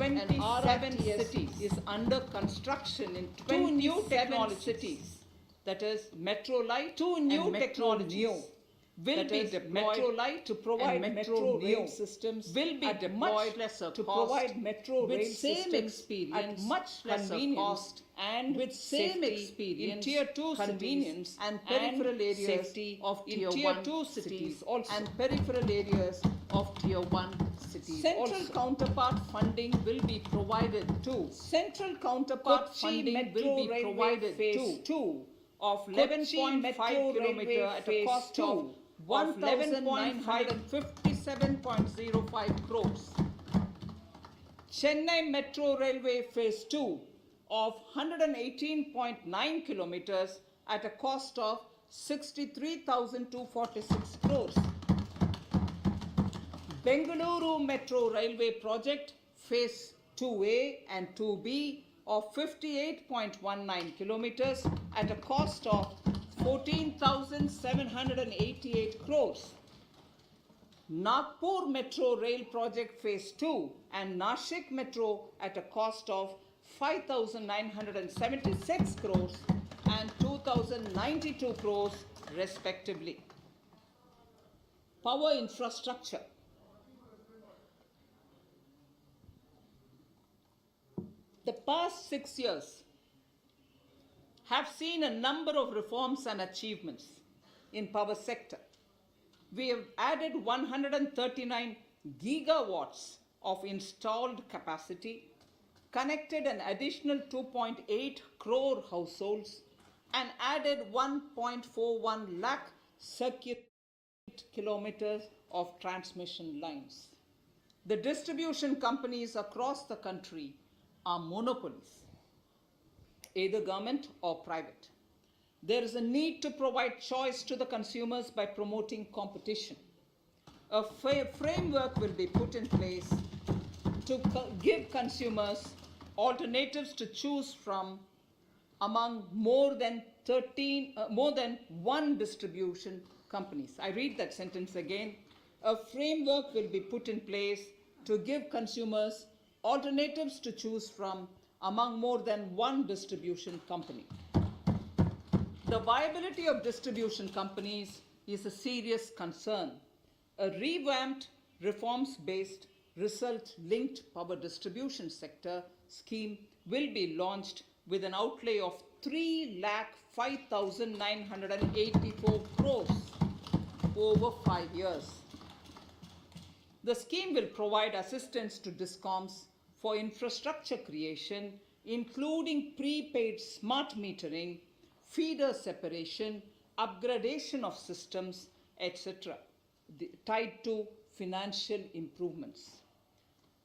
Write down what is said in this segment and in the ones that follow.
27 cities is under construction in 27 cities. That is Metro Light, two new technologies will be deployed to provide metro rail systems will be at much lesser to provide metro rail same experience at much lesser cost and with same experience in tier 2 convenience and peripheral areas of tier 1 cities also and peripheral areas of tier 1 cities. Central counterpart funding will be provided too. Central counterpart funding will be provided too of 11.5 km at a cost of 11,957.05 crores. Chennai Metro Railway Phase 2 of 118.9 kilometers at a cost of 63,246 crores. Bengaluru Metro Railway Project Phase 2A and 2B of 58.19 kilometers at a cost of 14,788 crores. Nagpur Metro Rail Project Phase 2 and Nashik Metro at a cost of 5,976 crores and 2,092 crores respectively. Power infrastructure. The past 6 years have seen a number of reforms and achievements in power sector. We have added 139 gigawatts of installed capacity, connected an additional 2.8 crore households, and added 1.41 lakh circuit kilometers of transmission lines. The distribution companies across the country are monopolies, either government or private. There is a need to provide choice to the consumers by promoting competition. A framework will be put in place to give consumers alternatives to choose from among more than one distribution companies. I read that sentence again. A framework will be put in place to give consumers alternatives to choose from among more than one distribution company. The viability of distribution companies is a serious concern. A revamped, reforms-based, result-linked power distribution sector scheme will be launched with an outlay of 3,05,984 crores over 5 years. The scheme will provide assistance to DISCOMs for infrastructure creation, including prepaid smart metering, feeder separation, upgradation of systems, etc., tied to financial improvements.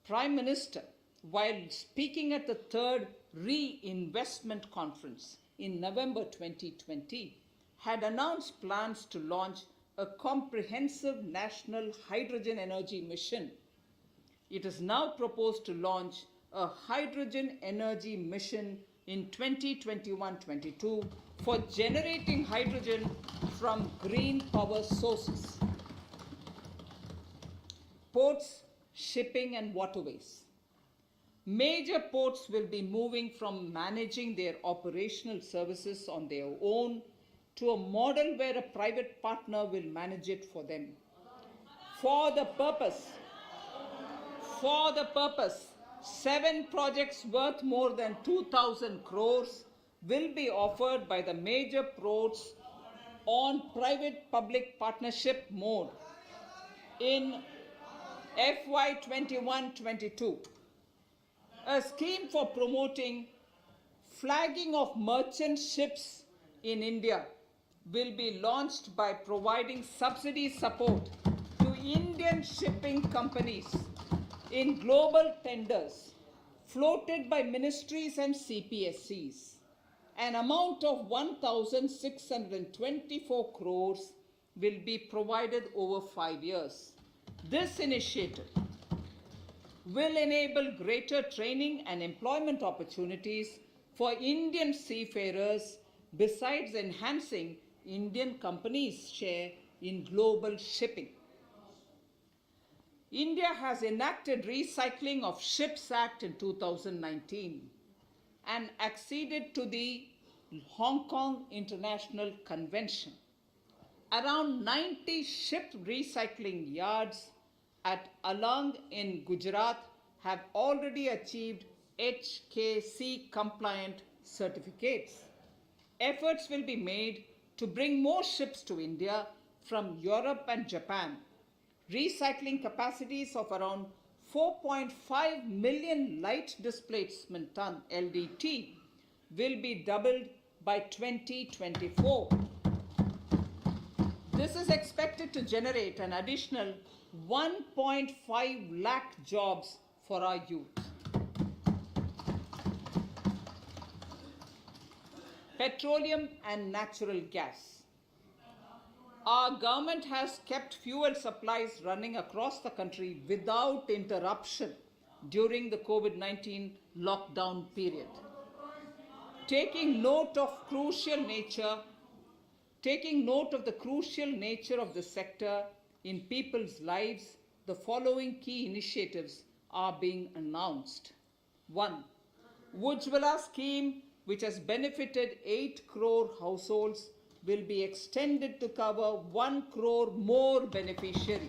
Prime Minister, while speaking at the third Reinvestment Conference in November 2020, had announced plans to launch a comprehensive national hydrogen energy mission. It is now proposed to launch a hydrogen energy mission in 2021-22 for generating hydrogen from green power sources. Ports, shipping and waterways. Major ports will be moving from managing their operational services on their own to a model where a private partner will manage it for them. For the purpose, 7 projects worth more than 2,000 crores will be offered by the major ports on private-public partnership mode in FY 21-22. A scheme for promoting flagging of merchant ships in India will be launched by providing subsidy support to Indian shipping companies in global tenders floated by ministries and CPSCs. An amount of 1,624 crores will be provided over 5 years. This initiative will enable greater training and employment opportunities for Indian seafarers, besides enhancing Indian companies' share in global shipping. India has enacted Recycling of Ships Act in 2019 and acceded to the Hong Kong International Convention. Around 90 ship recycling yards at Alang in Gujarat have already achieved HKC compliant certificates. Efforts will be made to bring more ships to India from Europe and Japan. Recycling capacities of around 4.5 million light displacement ton LDT will be doubled by 2024. This is expected to generate an additional 1.5 lakh jobs for our youth. Petroleum and natural gas. Our government has kept fuel supplies running across the country without interruption during the COVID-19 lockdown period. Taking note of the crucial nature of the sector in people's lives, the following key initiatives are being announced. 1. Ujjwala scheme, which has benefited 8 crore households, will be extended to cover 1 crore more beneficiaries.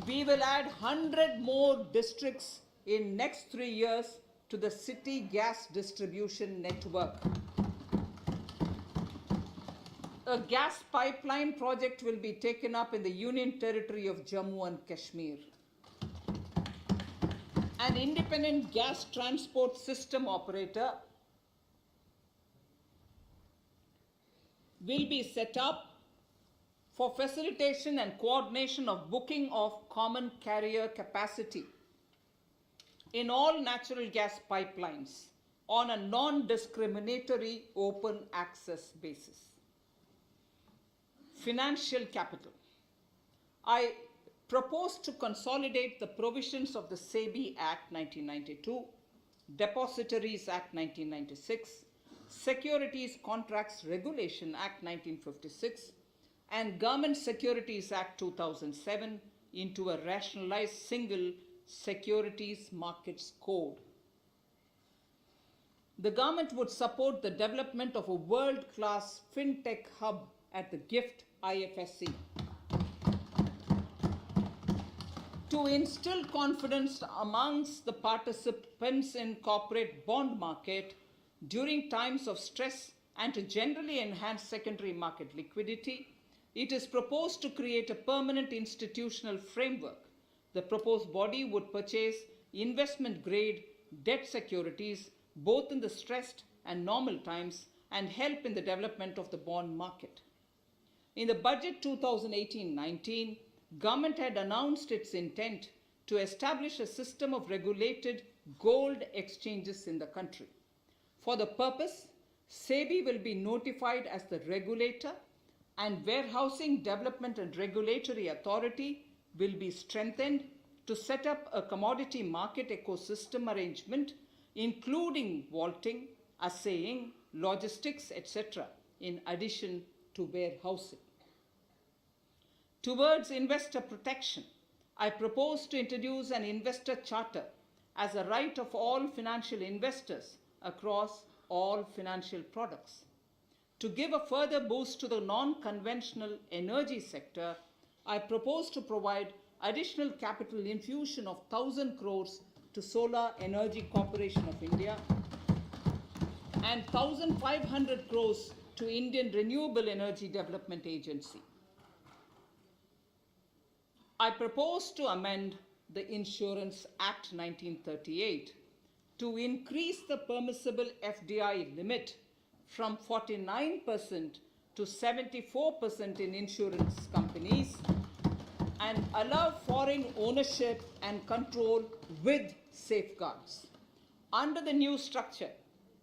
We will add 100 more districts in next 3 years to the city gas distribution network. A gas pipeline project will be taken up in the Union Territory of Jammu and Kashmir. An independent gas transport system operator will be set up for facilitation and coordination of booking of common carrier capacity in all natural gas pipelines on a non-discriminatory open access basis. Financial capital. I propose to consolidate the provisions of the SEBI Act 1992, Depositories Act 1996, Securities Contracts Regulation Act 1956, and Government Securities Act 2007 into a rationalized single securities markets code. The government would support the development of a world-class fintech hub at the GIFT Ifsc. To instill confidence amongst the participants in corporate bond market during times of stress and to generally enhance secondary market liquidity, it is proposed to create a permanent institutional framework. The proposed body would purchase investment-grade debt securities both in the stressed and normal times and help in the development of the bond market. In the budget 2018-19, government had announced its intent to establish a system of regulated gold exchanges in the country. For the purpose, SEBI will be notified as the regulator, and Warehousing Development and Regulatory Authority will be strengthened to set up a commodity market ecosystem arrangement, including vaulting, assaying, logistics, etc., in addition to warehousing. Towards investor protection, I propose to introduce an investor charter as a right of all financial investors across all financial products. To give a further boost to the non-conventional energy sector, I propose to provide additional capital infusion of 1,000 crores to Solar Energy Corporation of India and 1,500 crores to Indian Renewable Energy Development Agency. I propose to amend the Insurance Act 1938 to increase the permissible FDI limit from 49% to 74% in insurance companies and allow foreign ownership and control with safeguards. Under the new structure,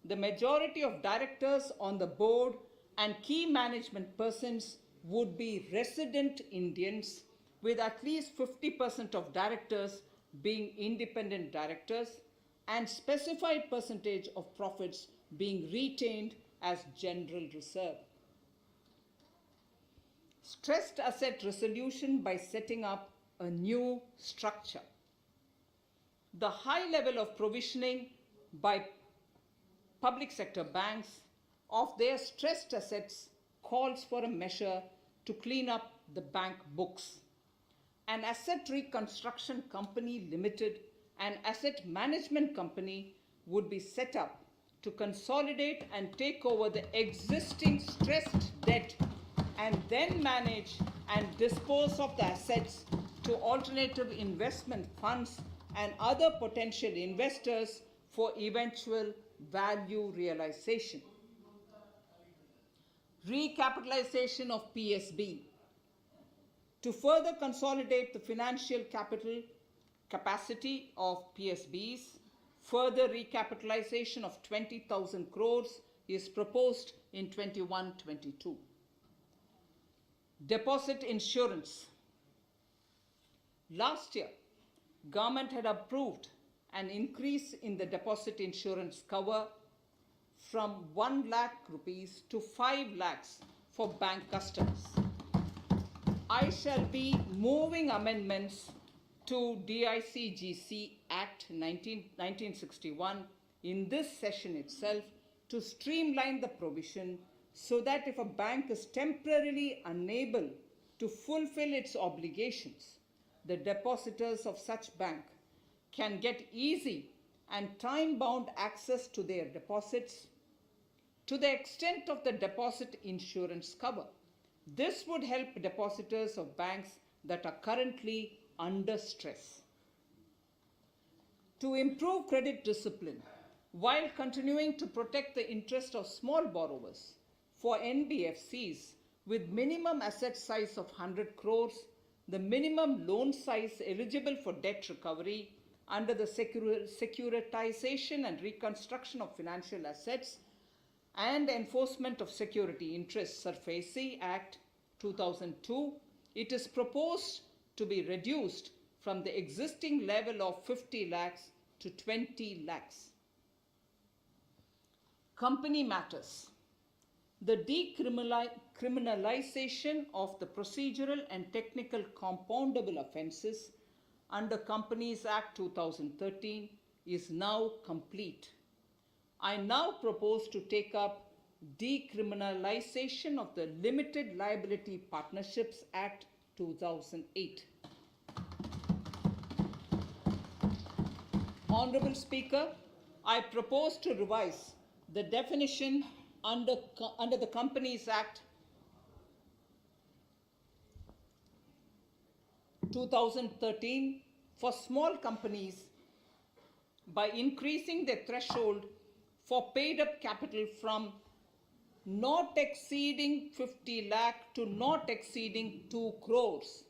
the majority of directors on the board and key management persons would be resident Indians, with at least 50% of directors being independent directors and specified percentage of profits being retained as general reserve. stressed asset resolution by setting up a new structure. The high level of provisioning by public sector banks of their stressed assets calls for a measure to clean up the bank books. An asset reconstruction company limited and asset management company would be set up to consolidate and take over the existing stressed debt and then manage and dispose of the assets to alternative investment funds and other potential investors for eventual value realization. Recapitalization of PSB. To further consolidate the financial capital capacity of PSBs, further recapitalization of 20,000 crores is proposed in 21-22. Deposit insurance. Last year, government had approved an increase in the deposit insurance cover from 1 lakh rupees to 5 lakhs for bank customers. I shall be moving amendments to DICGC Act 1961 in this session itself to streamline the provision so that if a bank is temporarily unable to fulfill its obligations, the depositors of such bank can get easy and time-bound access to their deposits to the extent of the deposit insurance cover. This would help depositors of banks that are currently under stress. To improve credit discipline while continuing to protect the interest of small borrowers for NBFCs with minimum asset size of 100 crores, the minimum loan size eligible for debt recovery under the Securitization and Reconstruction of Financial Assets and Enforcement of Security Interests (Frbm Act 2002, it is proposed to be reduced from the existing level of 50 lakhs to 20 lakhs. Company matters. The decriminalization of the procedural and technical compoundable offences under Companies Act 2013 is now complete. I now propose to take up decriminalization of the Limited Liability Partnerships Act 2008. Honorable Speaker, I propose to revise the definition under the Companies Act 2013 for small companies by increasing the threshold for paid up capital from not exceeding 50 lakh to not exceeding 2 crores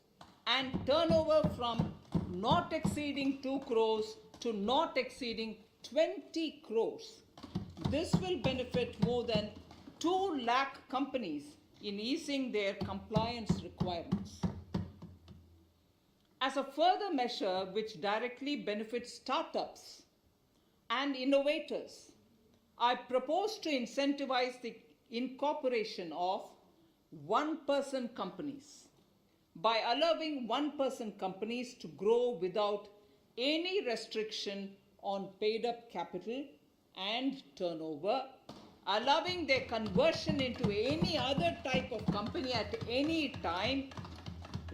and turnover from not exceeding 2 crores to not exceeding 20 crores. This will benefit more than 2 lakh companies in easing their compliance requirements. As a further measure which directly benefits startups and innovators, I propose to incentivize the incorporation of one-person companies by allowing one-person companies to grow without any restriction on paid-up capital and turnover, allowing their conversion into any other type of company at any time,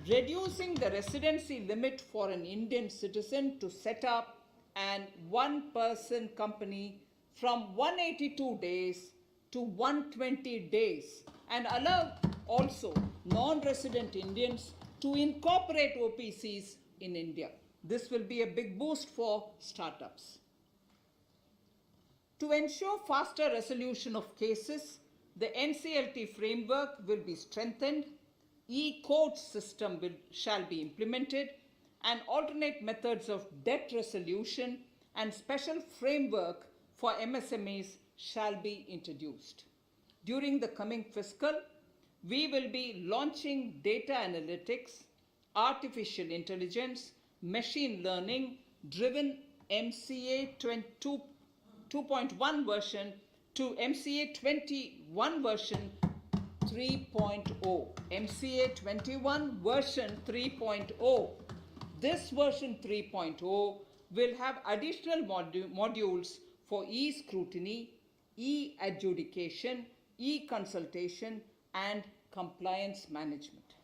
reducing the residency limit for an Indian citizen to set up an one-person company from 182 days to 120 days, and allow also non-resident Indians to incorporate OPCs in India. This will be a big boost for startups. To ensure faster resolution of cases, the NCLT framework will be strengthened, e-court system shall be implemented, and alternate methods of debt resolution and special framework for MSMEs shall be introduced. During the coming fiscal, we will be launching data analytics, artificial intelligence, machine learning driven MCA 2.1 version to MCA 21 version 3.0, MCA 21 version 3.0. This version 3.0 will have additional modules for e-scrutiny, e-adjudication, e-consultation, and compliance management.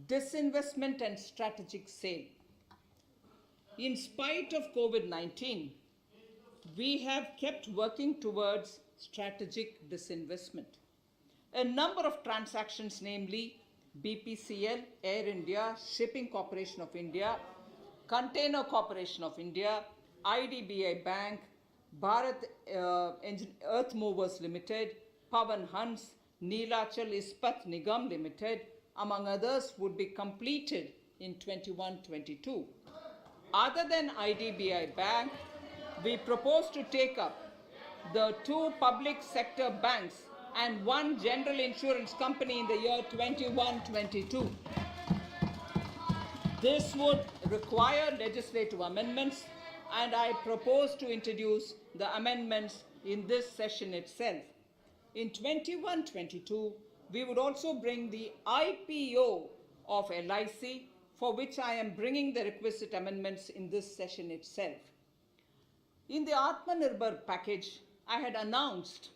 Disinvestment and strategic sale. In spite of COVID-19, we have kept working towards strategic disinvestment. A number of transactions, namely BPCL, Air India, Shipping Corporation of India, Container Corporation of India, IDBI Bank, Bharat Earth Movers Limited, Pavan Hans, Neelachal Ispat Nigam Limited, among others, would be completed in 21-22. Other than IDBI Bank, we propose to take up the 2 public sector banks and 1 general insurance company in the year 21-22. This would require legislative amendments, and I propose to introduce the amendments in this session itself. In 21-22, we would also bring the IPO of LIC, for which I am bringing the requisite amendments in this session itself. In the Atmanirbhar package, I had announced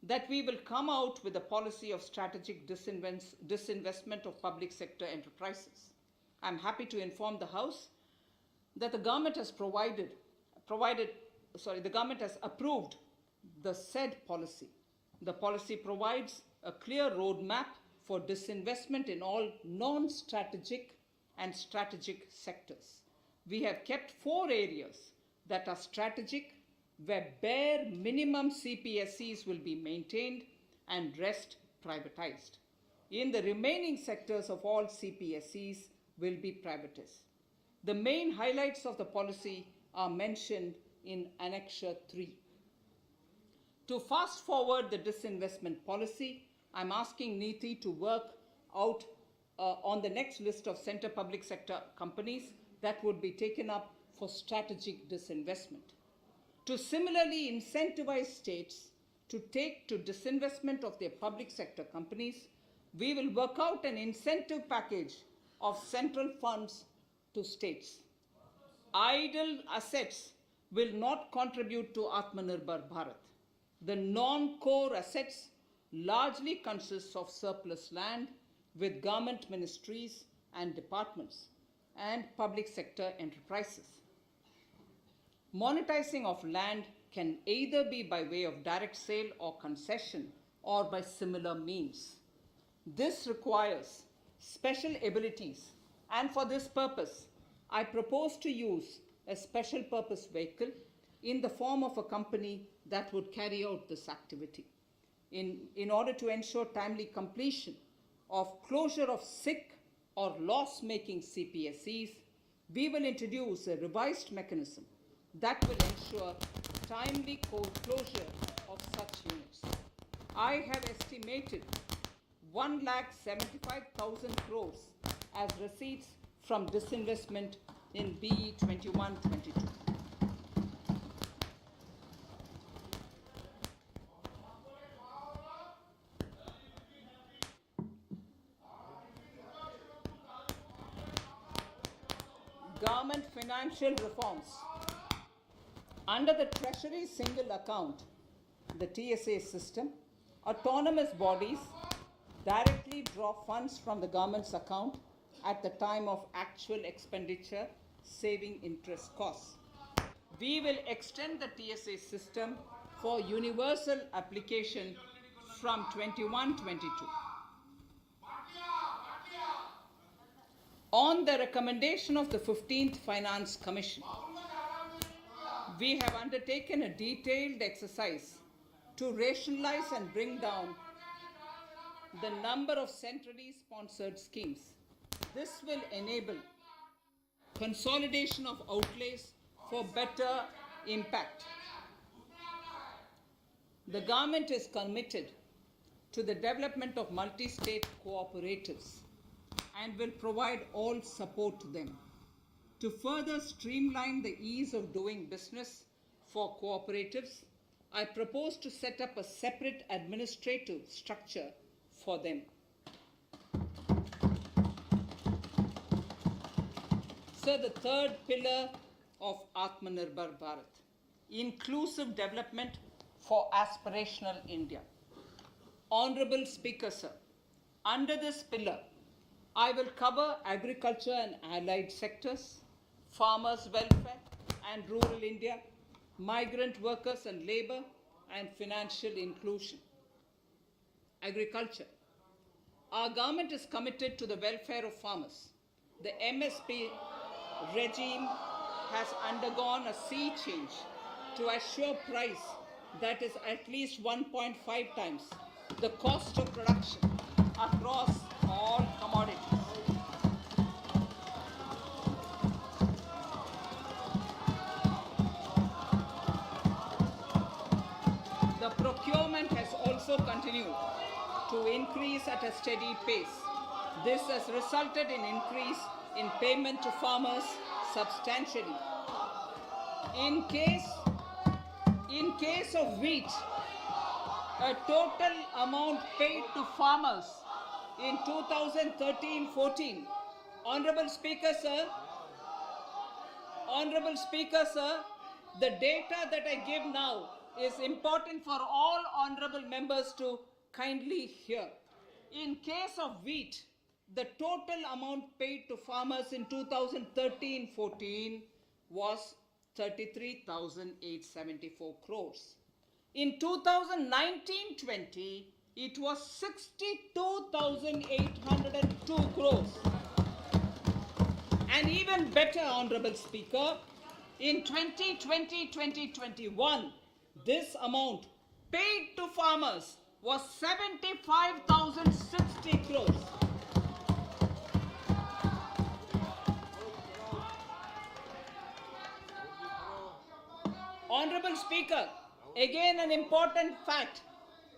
that we will come out with a policy of strategic disinvestment of public sector enterprises. I'm happy to inform the House that the government has the government has approved the said policy. The policy provides a clear roadmap for disinvestment in all non-strategic and strategic sectors. We have kept 4 areas that are strategic, where bare minimum CPSEs will be maintained and rest privatized. In the remaining sectors of all CPSEs will be privatized. The main highlights of the policy are mentioned in Annexure 3. To fast forward the disinvestment policy, I'm asking NITI to work out on the next list of center public sector companies that would be taken up for strategic disinvestment. To similarly incentivize states to take to disinvestment of their public sector companies, we will work out an incentive package of central funds to states. Idle assets will not contribute to Atmanirbhar Bharat. The non-core assets largely consist of surplus land with government ministries and departments and public sector enterprises. Monetizing of land can either be by way of direct sale or concession, or by similar means. This requires special abilities, and for this purpose, I propose to use a special purpose vehicle in the form of a company that would carry out this activity. In order to ensure timely completion of closure of sick or loss-making CPSEs, we will introduce a revised mechanism that will ensure timely closure of such units. I have estimated 1,75,000 crores as receipts from disinvestment in BE 21-22. Government financial reforms. Under the Treasury Single Account, the TSA system, autonomous bodies directly draw funds from the government's account at the time of actual expenditure, saving interest costs. We will extend the TSA system for universal application from 21-22. On the recommendation of the 15th Finance Commission, we have undertaken a detailed exercise to rationalize and bring down the number of centrally sponsored schemes. This will enable consolidation of outlays for better impact. The government is committed to the development of multi-state cooperatives and will provide all support to them. To further streamline the ease of doing business for cooperatives, I propose to set up a separate administrative structure for them. So the third pillar of Atmanirbhar Bharat, inclusive development for aspirational India. Honorable Speaker, sir, under this pillar, I will cover agriculture and allied sectors, farmers' welfare and rural India, migrant workers and labor, and financial inclusion. Agriculture. Our government is committed to the welfare of farmers. The MSP regime has undergone a sea change to assure price that is at least 1.5 times the cost of production across all commodities. The procurement has also continued to increase at a steady pace. This has resulted in increase in payment to farmers substantially. In case of wheat, a total amount paid to farmers in 2013-14, Honorable Speaker, sir, the data that I give now is important for all honorable members to kindly hear. In case of wheat, the total amount paid to farmers in 2013-14 was 33,874 crores. In 2019-20, it was 62,802 crores. And even better, Honorable Speaker, in 2020-2021, this amount paid to farmers was 75,060 crores. Honorable Speaker, again an important fact,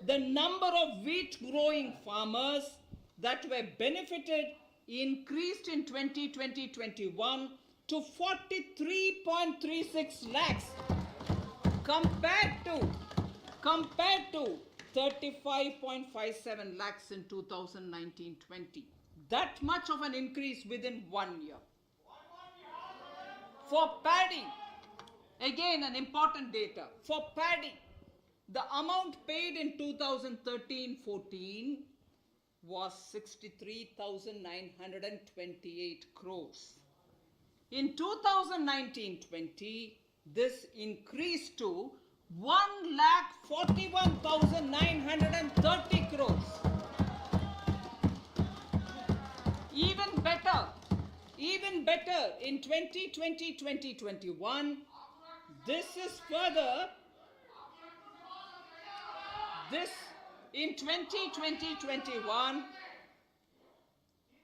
the number of wheat growing farmers that were benefited increased in 2020-21 to 43.36 lakhs compared to 35.57 lakhs in 2019-20. That much of an increase within 1 year. For paddy, again an important data. For paddy, the amount paid in 2013-14 was 63,928 crores. In 2019-20, this increased to 1,41,930 crores. Even better, in 2020-2021,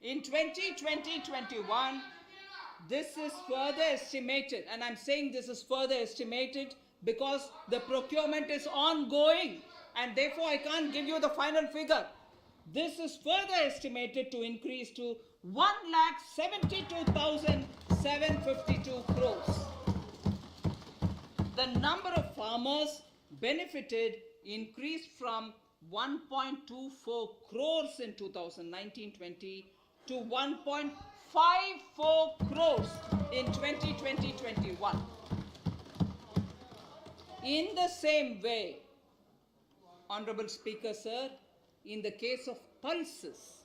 in 2020-21, this is further estimated, and I'm saying this is further estimated because the procurement is ongoing and therefore I can't give you the final figure. This is further estimated to increase to 1,72,752 crores. The number of farmers benefited increased from 1.24 crores in 2019-20 to 1.54 crores in 2020-21. In the same way, Honorable Speaker, sir, in the case of pulses,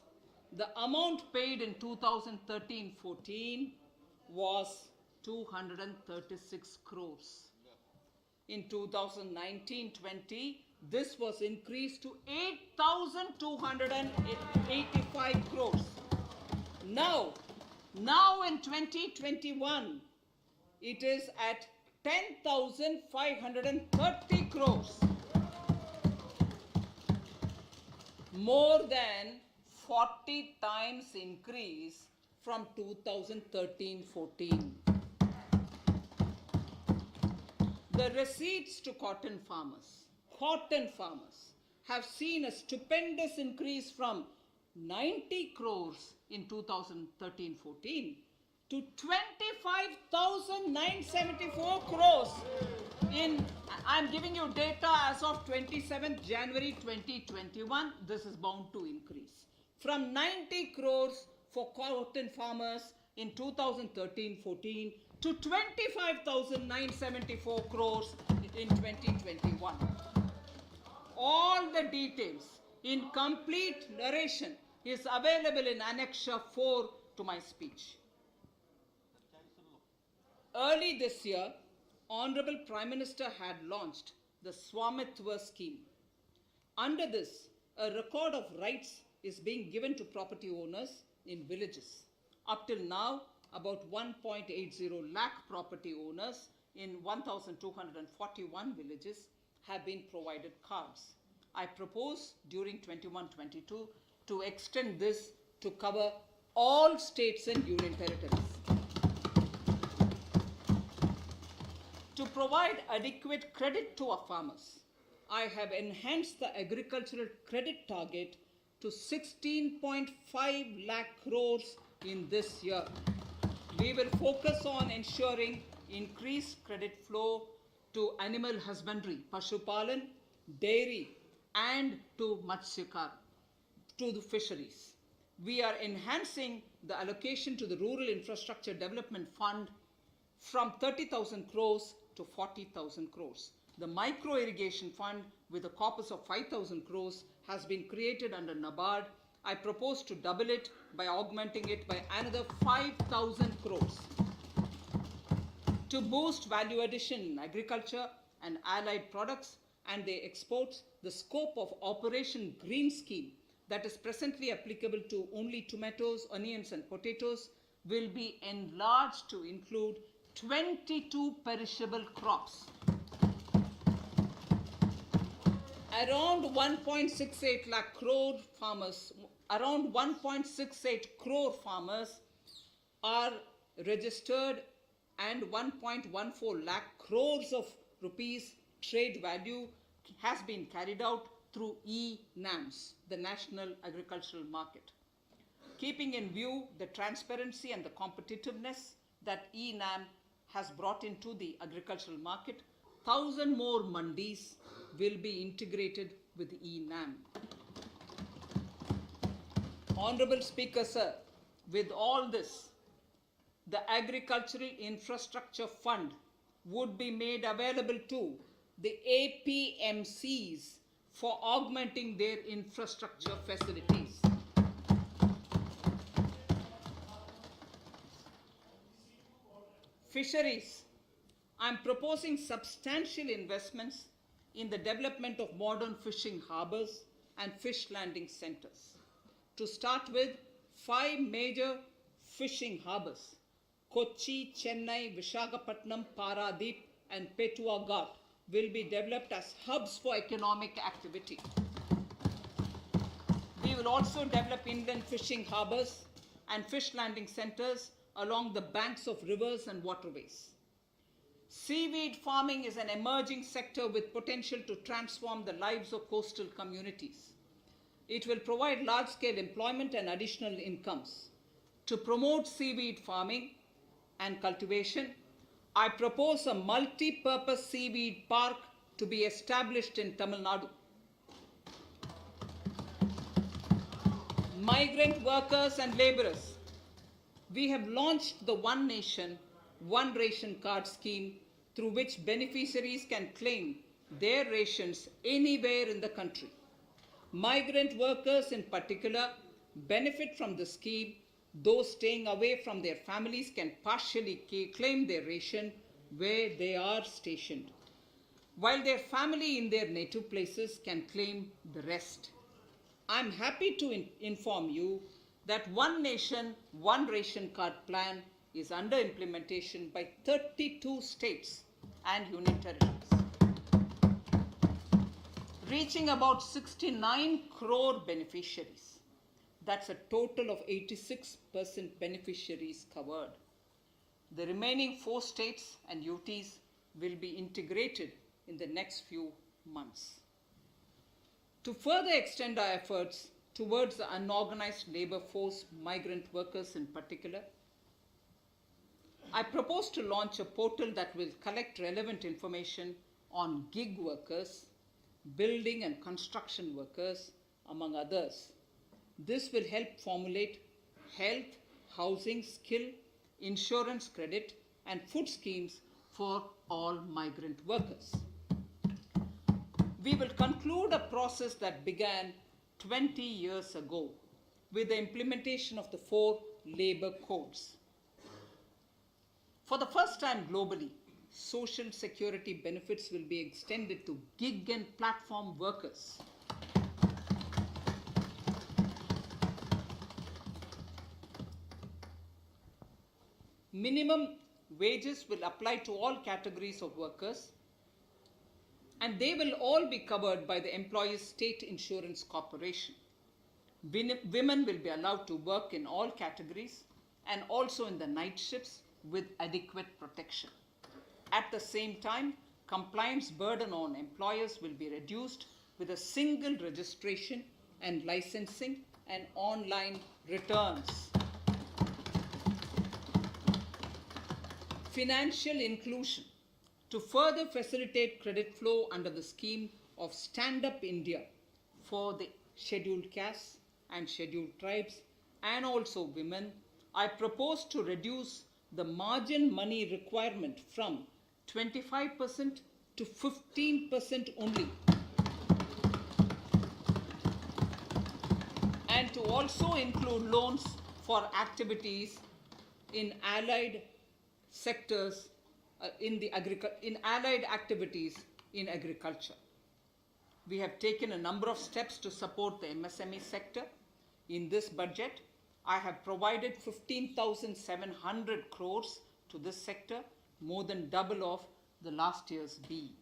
the amount paid in 2013-14 was 236 crores. In 2019-20, this was increased to 8,285 crores. Now in 2021, it is at 10,530 crores. More than 40 times increase from 2013-14. The receipts to cotton farmers have seen a stupendous increase from 90 crores in 2013-14 to 25,974 crores in I am giving you data as of 27th January 2021. This is bound to increase. From 90 crores for cotton farmers in 2013-14 to 25,974 crores in 2021. All the details in complete narration is available in Annexure 4 to my speech. Early this year, Honorable Prime Minister had launched the Swamitwa scheme. Under this, a record of rights is being given to property owners in villages. Up till now, about 1.80 lakh property owners in 1,241 villages have been provided cards. I propose during 21-22 to extend this to cover all states and union territories. To provide adequate credit to our farmers, I have enhanced the agricultural credit target to 16.5 lakh crores in this year. We will focus on ensuring increased credit flow to animal husbandry, Pashupalan, dairy, and to Matsyakar, to the fisheries. We are enhancing the allocation to the Rural Infrastructure Development Fund from 30,000 crores to 40,000 crores. The Micro Irrigation Fund with a corpus of 5,000 crores has been created under NABARD. I propose to double it by augmenting it by another 5,000 crores. To boost value addition in agriculture and allied products and their exports, the scope of Operation Green Scheme that is presently applicable to only tomatoes, onions and potatoes will be enlarged to include 22 perishable crops. Around 1.68 lakh crore farmers, around 1.68 crore farmers are registered and 1.14 lakh crores of rupees trade value has been carried out through e-NAMs, the National Agricultural Market. Keeping in view the transparency and the competitiveness that e-NAM has brought into the agricultural market, 1,000 more mandis will be integrated with e-NAM. Honorable Speaker, sir, with all this, the Agricultural Infrastructure Fund would be made available to the APMCs for augmenting their infrastructure facilities. Fisheries. I am proposing substantial investments in the development of modern fishing harbors and fish landing centers. To start with, 5 major fishing harbors, Kochi, Chennai, Visakhapatnam, Paradip, and Petua Ghat, will be developed as hubs for economic activity. We will also develop inland fishing harbors and fish landing centers along the banks of rivers and waterways. Seaweed farming is an emerging sector with potential to transform the lives of coastal communities. It will provide large-scale employment and additional incomes. To promote seaweed farming and cultivation, I propose a multi-purpose seaweed park to be established in Tamil Nadu. Migrant workers and laborers. We have launched the One Nation, One Ration Card scheme through which beneficiaries can claim their rations anywhere in the country. Migrant workers in particular benefit from the scheme. Those staying away from their families can partially claim their ration where they are stationed, while their family in their native places can claim the rest. I am happy to inform you that One Nation, One Ration Card plan is under implementation by 32 states and union territories, reaching about 69 crore beneficiaries. That's a total of 86% beneficiaries covered. The remaining 4 states and UTs will be integrated in the next few months. To further extend our efforts towards the unorganized labor force, migrant workers in particular, I propose to launch a portal that will collect relevant information on gig workers, building and construction workers, among others. This will help formulate health, housing, skill, insurance credit, and food schemes for all migrant workers. We will conclude a process that began 20 years ago with the implementation of the 4 labor codes. For the first time globally, social security benefits will be extended to gig and platform workers. Minimum wages will apply to all categories of workers, and they will all be covered by the Employees State Insurance Corporation. Women will be allowed to work in all categories and also in the night shifts with adequate protection. At the same time, compliance burden on employers will be reduced with a single registration and licensing and online returns. Financial inclusion. To further facilitate credit flow under the scheme of Stand Up India for the scheduled castes and scheduled tribes and also women, I propose to reduce the margin money requirement from 25% to 15% only, and to also include loans for activities in allied sectors in allied activities in agriculture. We have taken a number of steps to support the MSME sector. In this budget, I have provided 15,700 crores to this sector, more than double of the last year's B.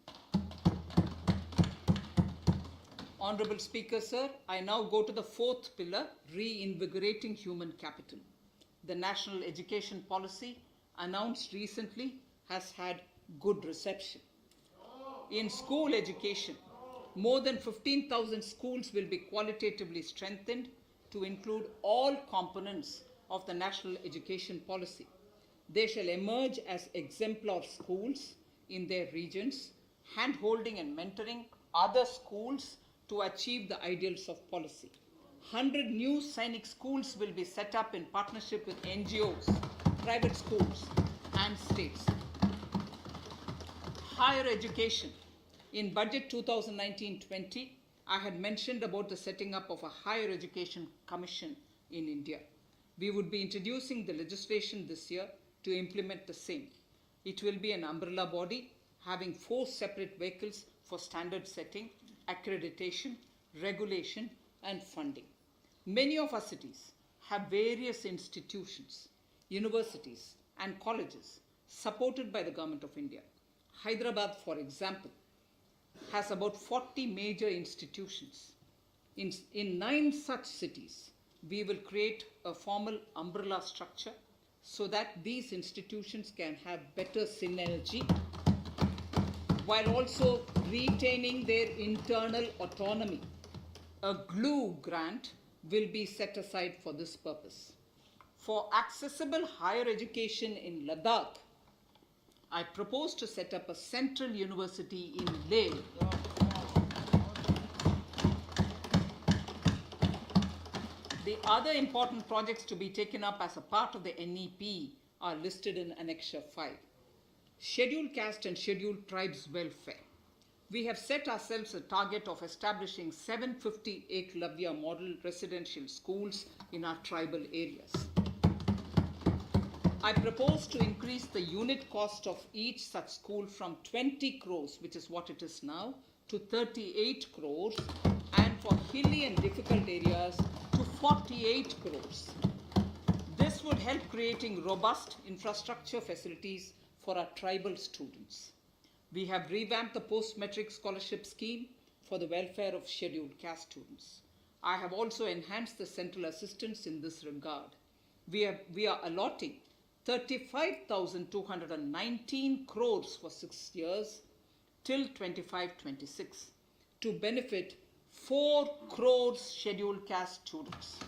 Honorable Speaker, sir, I now go to the 4th pillar, reinvigorating human capital. The national education policy announced recently has had good reception. In school education, more than 15,000 schools will be qualitatively strengthened to include all components of the national education policy. They shall emerge as exemplar schools in their regions, hand-holding and mentoring other schools to achieve the ideals of policy. 100 new Sainik schools will be set up in partnership with NGOs, private schools, and states. Higher education. In Budget 2019-20, I had mentioned about the setting up of a higher education commission in India. We would be introducing the legislation this year to implement the same. It will be an umbrella body having 4 separate vehicles for standard setting, accreditation, regulation, and funding. Many of our cities have various institutions, universities, and colleges supported by the Government of India. Hyderabad, for example, has about 40 major institutions. In 9 such cities, we will create a formal umbrella structure so that these institutions can have better synergy while also retaining their internal autonomy. A glue grant will be set aside for this purpose. For accessible higher education in Ladakh, I propose to set up a central university in Leh. The other important projects to be taken up as a part of the NEP are listed in Annexure 5. Scheduled caste and scheduled tribes welfare. We have set ourselves a target of establishing 750 Eklavya model residential schools in our tribal areas. I propose to increase the unit cost of each such school from 20 crores, which is what it is now, to 38 crores, and for hilly and difficult areas to 48 crores. This would help creating robust infrastructure facilities for our tribal students. We have revamped the post-metric scholarship scheme for the welfare of scheduled caste students. I have also enhanced the central assistance in this regard. We are allotting 35,219 crores for 6 years till 25-26 to benefit 4 crores scheduled caste students.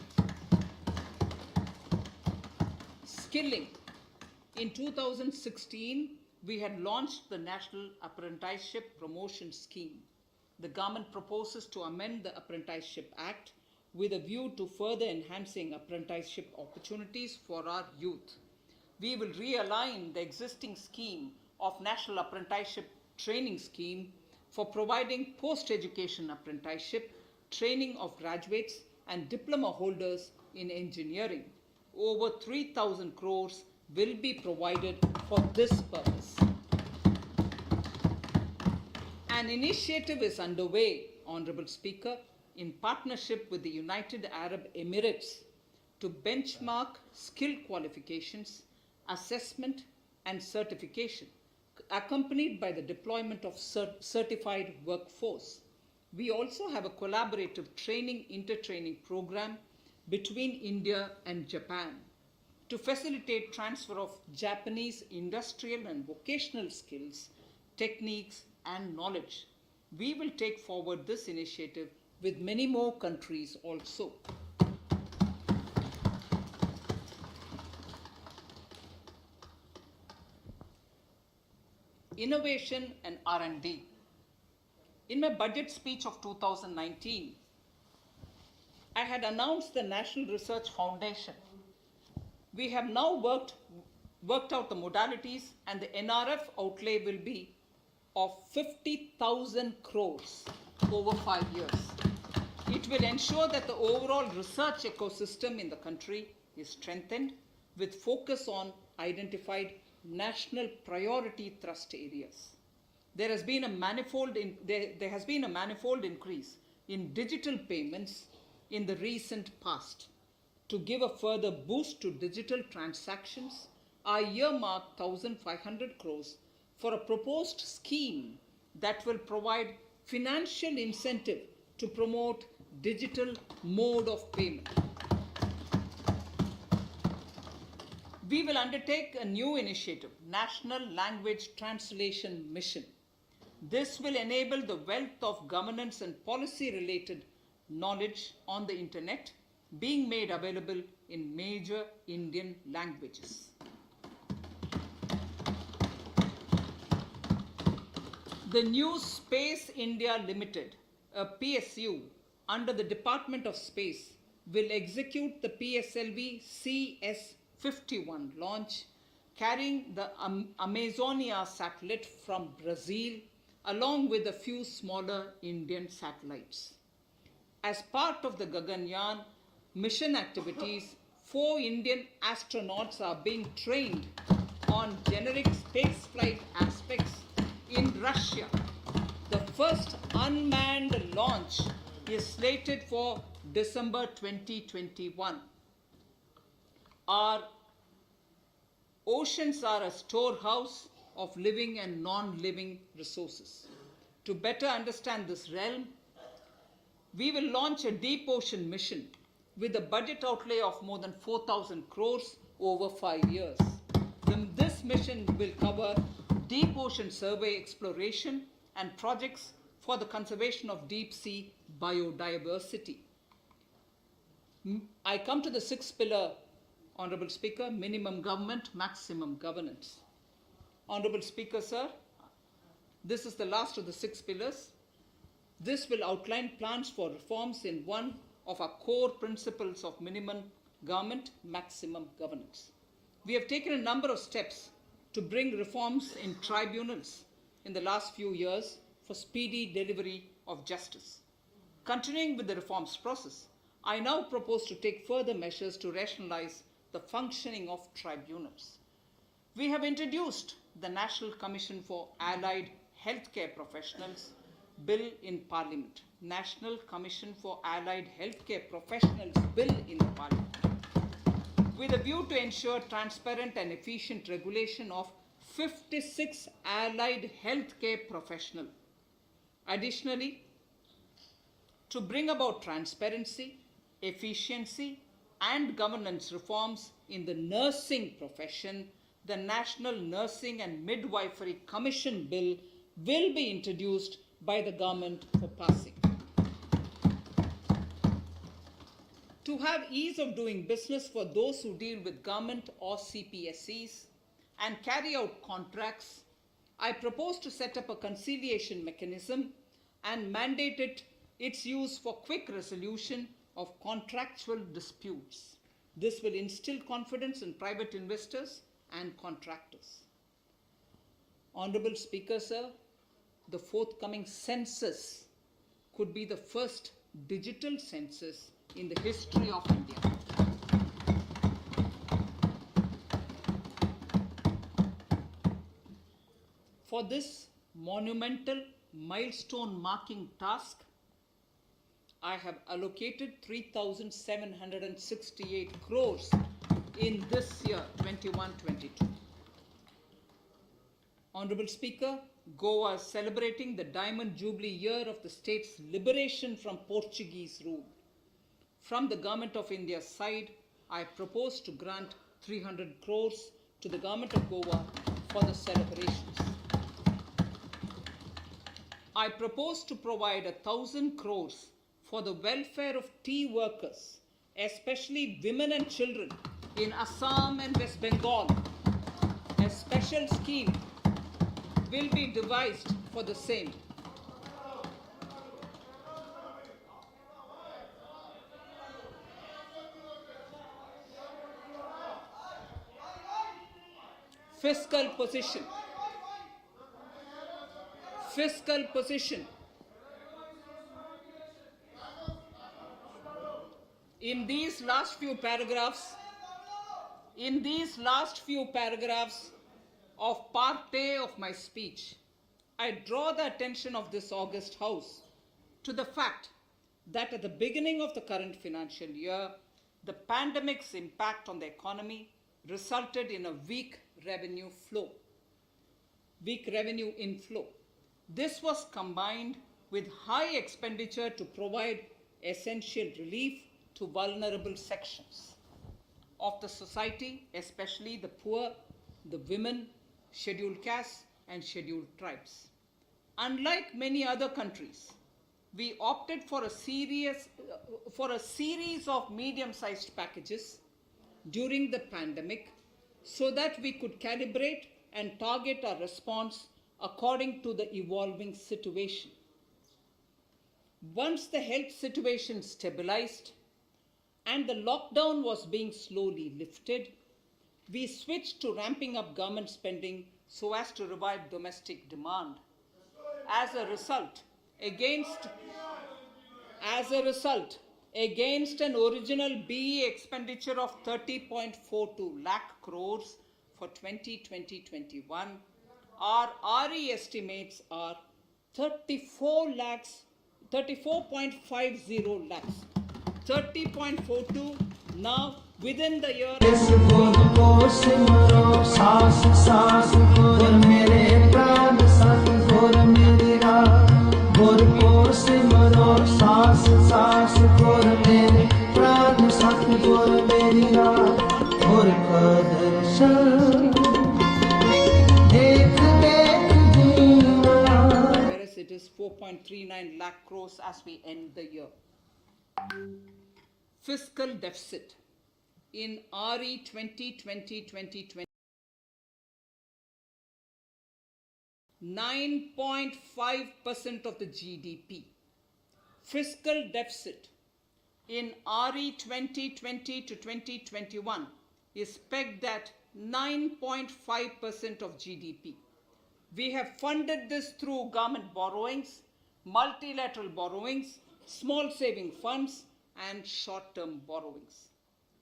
Skilling. In 2016, we had launched the National Apprenticeship Promotion Scheme. The government proposes to amend the Apprenticeship Act with a view to further enhancing apprenticeship opportunities for our youth. We will realign the existing scheme of National Apprenticeship Training Scheme for providing post-education apprenticeship training of graduates and diploma holders in engineering. Over 3,000 crores will be provided for this purpose. An initiative is underway, Honorable Speaker, in partnership with the United Arab Emirates to benchmark skill qualifications, assessment and certification, accompanied by the deployment of certified workforce. We also have a collaborative intertraining program between India and Japan to facilitate transfer of Japanese industrial and vocational skills, techniques, and knowledge. We will take forward this initiative with many more countries also. Innovation and R&D. In my budget speech of 2019, I had announced the National Research Foundation. We have now worked out the modalities, and the NRF outlay will be of 50,000 crores over 5 years. It will ensure that the overall research ecosystem in the country is strengthened with focus on identified national priority thrust areas. There has been a manifold increase in digital payments in the recent past. To give a further boost to digital transactions, I earmarked 1,500 crores for a proposed scheme that will provide financial incentive to promote digital mode of payment. We will undertake a new initiative, National Language Translation Mission. This will enable the wealth of governance and policy-related knowledge on the internet being made available in major Indian languages. The new Space India Limited, a PSU under the Department of Space, will execute the PSLV CS-51 launch, carrying the Amazonia satellite from Brazil, along with a few smaller Indian satellites. As part of the Gaganyaan mission activities, 4 Indian astronauts are being trained on generic spaceflight aspects in Russia. The first unmanned launch is slated for December 2021. Our oceans are a storehouse of living and non-living resources. To better understand this realm, we will launch a deep ocean mission with a budget outlay of more than 4,000 crores over 5 years. This mission will cover deep ocean survey exploration and projects for the conservation of deep sea biodiversity. I come to the 6th pillar, Honorable Speaker, minimum government, maximum governance. Honorable Speaker, sir, this is the last of the 6 pillars. This will outline plans for reforms in one of our core principles of minimum government, maximum governance. We have taken a number of steps to bring reforms in tribunals in the last few years for speedy delivery of justice. Continuing with the reforms process, I now propose to take further measures to rationalize the functioning of tribunals. We have introduced the National Commission for Allied Healthcare Professionals Bill in Parliament. National Commission for Allied Healthcare Professionals Bill in the Parliament, with a view to ensure transparent and efficient regulation of 56 allied healthcare professionals. Additionally, to bring about transparency, efficiency, and governance reforms in the nursing profession, the National Nursing and Midwifery Commission Bill will be introduced by the government for passing. To have ease of doing business for those who deal with government or CPSEs and carry out contracts I propose to set up a conciliation mechanism and mandate its use for quick resolution of contractual disputes. This will instill confidence in private investors and contractors. Honorable Speaker, sir, the forthcoming census could be the first digital census in the history of India. For this monumental milestone marking task, I have allocated 3,768 crores in this year, 21-22. Honorable Speaker, Goa is celebrating the Diamond Jubilee year of the state's liberation from Portuguese rule. From the Government of India's side, I propose to grant 300 crores to the Government of Goa for the celebrations. I propose to provide 1,000 crores for the welfare of tea workers, especially women and children in Assam and West Bengal. A special scheme will be devised for the same. Fiscal position. Fiscal position. In these last few paragraphs of part A of my speech, I draw the attention of this august House to the fact that at the beginning of the current financial year, the pandemic's impact on the economy resulted in a weak revenue inflow. This was combined with high expenditure to provide essential relief to vulnerable sections of the society, especially the poor, the women, scheduled castes, and scheduled tribes. Unlike many other countries, we opted for a series of medium-sized packages during the pandemic so that we could calibrate and target our response according to the evolving situation. Once the health situation stabilized and the lockdown was being slowly lifted, we switched to ramping up government spending so as to revive domestic demand. As a result, against an original BE expenditure of 30.42 lakh crores for 2020-21, our RE estimates are 34.50 lakhs, 30.42 now within the year. Whereas it is 4.39 lakh crores as we end the year. Fiscal deficit in RE 2020-2020, 9.5% of the GDP. Fiscal deficit in RE 2020 to 2021 is pegged at 9.5% of GDP. We have funded this through government borrowings, multilateral borrowings, small saving funds, and short-term borrowings.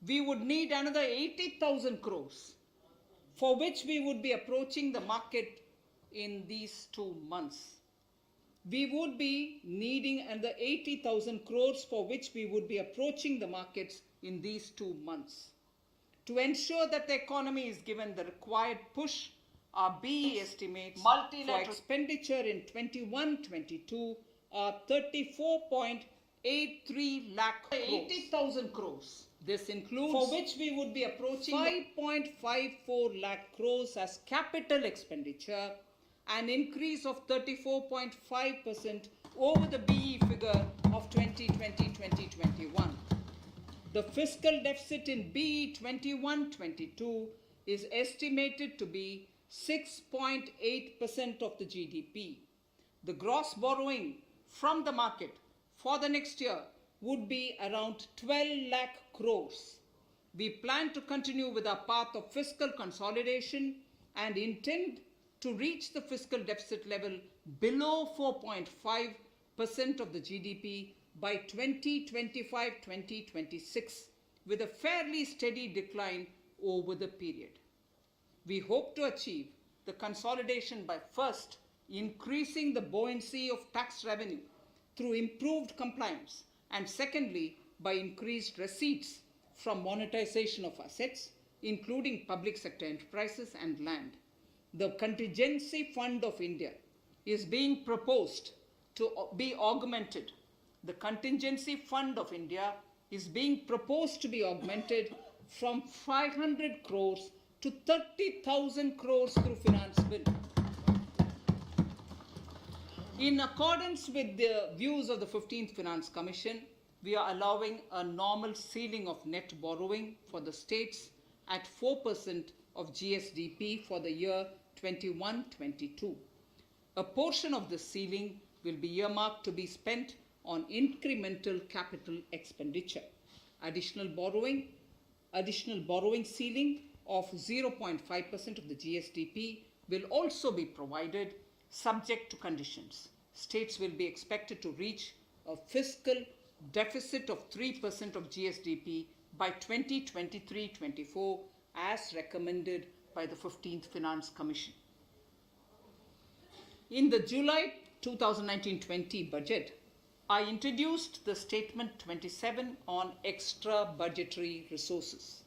We would need another 80,000 crores, for which we would be approaching the market in these 2 months. We would be needing another 80,000 crores, for which we would be approaching the markets in these 2 months. To ensure that the economy is given the required push, our BE estimates for expenditure in 21-22 are 34.83 lakh crores. 80,000 crores. This includes, for which we would be approaching 5.54 lakh crores as capital expenditure, an increase of 34.5% over the BE figure of 2020-2021. The fiscal deficit in BE 21-22 is estimated to be 6.8% of the GDP. The gross borrowing from the market for the next year would be around 12 lakh crores. We plan to continue with our path of fiscal consolidation and intend to reach the fiscal deficit level below 4.5% of the GDP by 2025-2026, with a fairly steady decline over the period. We hope to achieve the consolidation by first increasing the buoyancy of tax revenue through improved compliance, and secondly, by increased receipts from monetization of assets, including public sector enterprises and land. The Contingency Fund of India is being proposed to be augmented. The Contingency Fund of India is being proposed to be augmented from 500 crores to 30,000 crores through Finance Bill. In accordance with the views of the 15th Finance Commission, we are allowing a normal ceiling of net borrowing for the states at 4% of GSDP for the year 21-22. A portion of the ceiling will be earmarked to be spent on incremental capital expenditure. Additional borrowing ceiling of 0.5% of the GSDP will also be provided, subject to conditions. States will be expected to reach a fiscal deficit of 3% of GSDP by 2023-24 as recommended by the 15th Finance Commission. In the July 2019-20 budget, I introduced the Statement 27 on extra budgetary resources.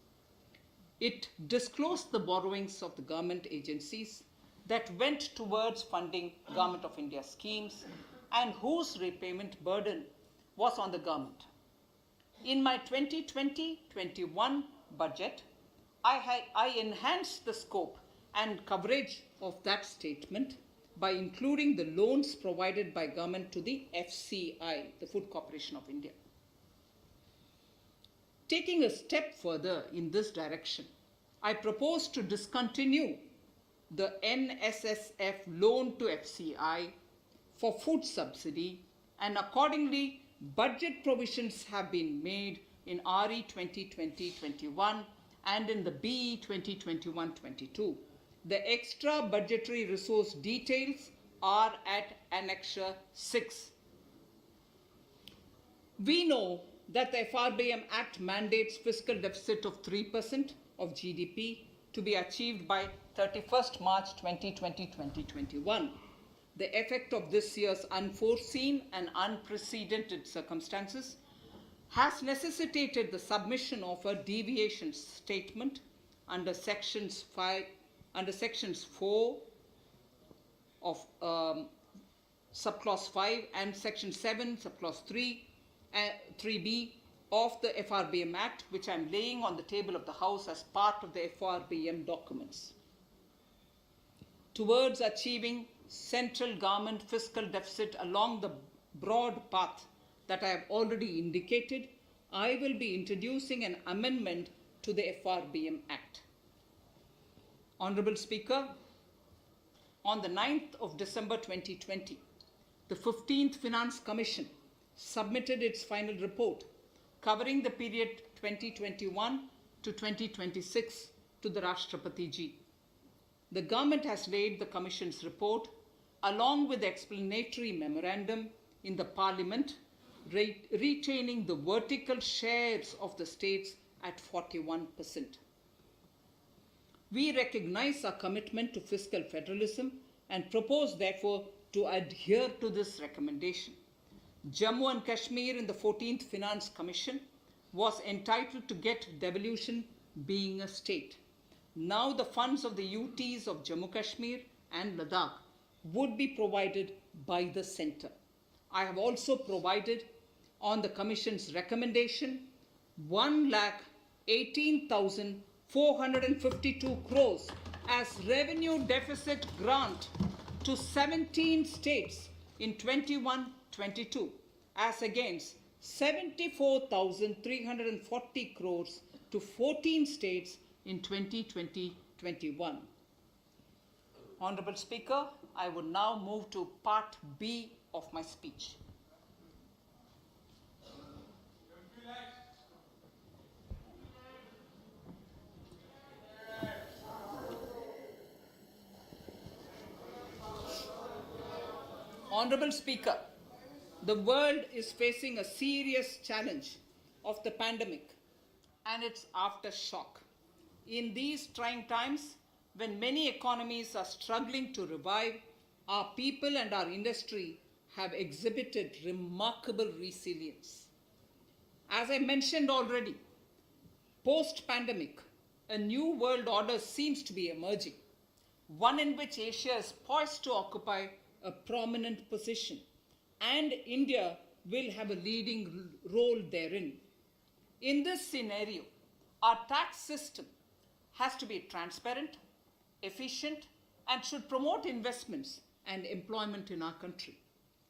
It disclosed the borrowings of the government agencies that went towards funding Government of India schemes and whose repayment burden was on the government. In my 2020-21 budget, I enhanced the scope and coverage of that statement by including the loans provided by government to the FCI, the Food Corporation of India. Taking a step further in this direction, I propose to discontinue the NSSF loan to FCI for food subsidy, and accordingly, budget provisions have been made in RE 2020-21 and in the BE 2021-22. The extra budgetary resource details are at Annexure 6. We know that the Frbm Act mandates fiscal deficit of 3% of GDP to be achieved by 31st March 2020-2021. The effect of this year's unforeseen and unprecedented circumstances has necessitated the submission of a deviation statement under sections 4 of subclause 5 and section 7 subclause 3b of the Frbm Act, which I am laying on the table of the House as part of the Frbm documents. Towards achieving central government fiscal deficit along the broad path that I have already indicated, I will be introducing an amendment to the Frbm Act. Honorable Speaker, on the 9th of December 2020, the 15th Finance Commission submitted its final report covering the period 2021 to 2026 to the Rashtrapati Ji. The government has laid the Commission's report along with the explanatory memorandum in the Parliament, retaining the vertical shares of the states at 41%. We recognize our commitment to fiscal federalism and propose, therefore, to adhere to this recommendation. Jammu and Kashmir in the 14th Finance Commission was entitled to get devolution being a state. Now the funds of the UTs of Jammu Kashmir and Ladakh would be provided by the centre. I have also provided on the Commission's recommendation 1,18,452 crores as revenue deficit grant to 17 states in 21-22 as against 74,340 crores to 14 states in 2020-21. Honorable Speaker, I would now move to Part B of my speech. Honorable Speaker, the world is facing a serious challenge of the pandemic and its aftershock. In these trying times, when many economies are struggling to revive, our people and our industry have exhibited remarkable resilience. As I mentioned already, post-pandemic, a new world order seems to be emerging, one in which Asia is poised to occupy a prominent position, and India will have a leading role therein. In this scenario, our tax system has to be transparent, efficient, and should promote investments and employment in our country.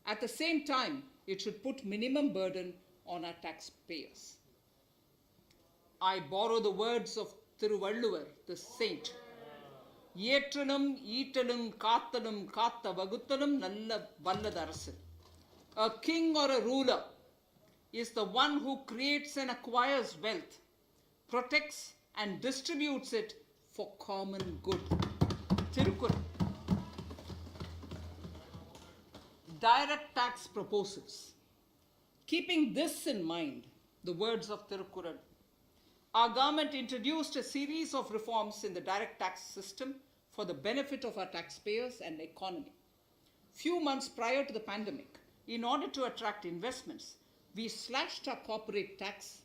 At the same time, it should put minimum burden on our taxpayers. I borrow the words of Thiruvalluvar, the saint. ஏற்றலும் ஈட்டலும் காத்தலும் காத்த வகுத்தலும் நல்ல வல்லதரசு. A king or a ruler is the one who creates and acquires wealth, protects and distributes it for common good. Tirukkural. Direct tax proposals. Keeping this in mind, the words of Tirukkural, our government introduced a series of reforms in the direct tax system for the benefit of our taxpayers and economy. Few months prior to the pandemic, in order to attract investments, we slashed our corporate tax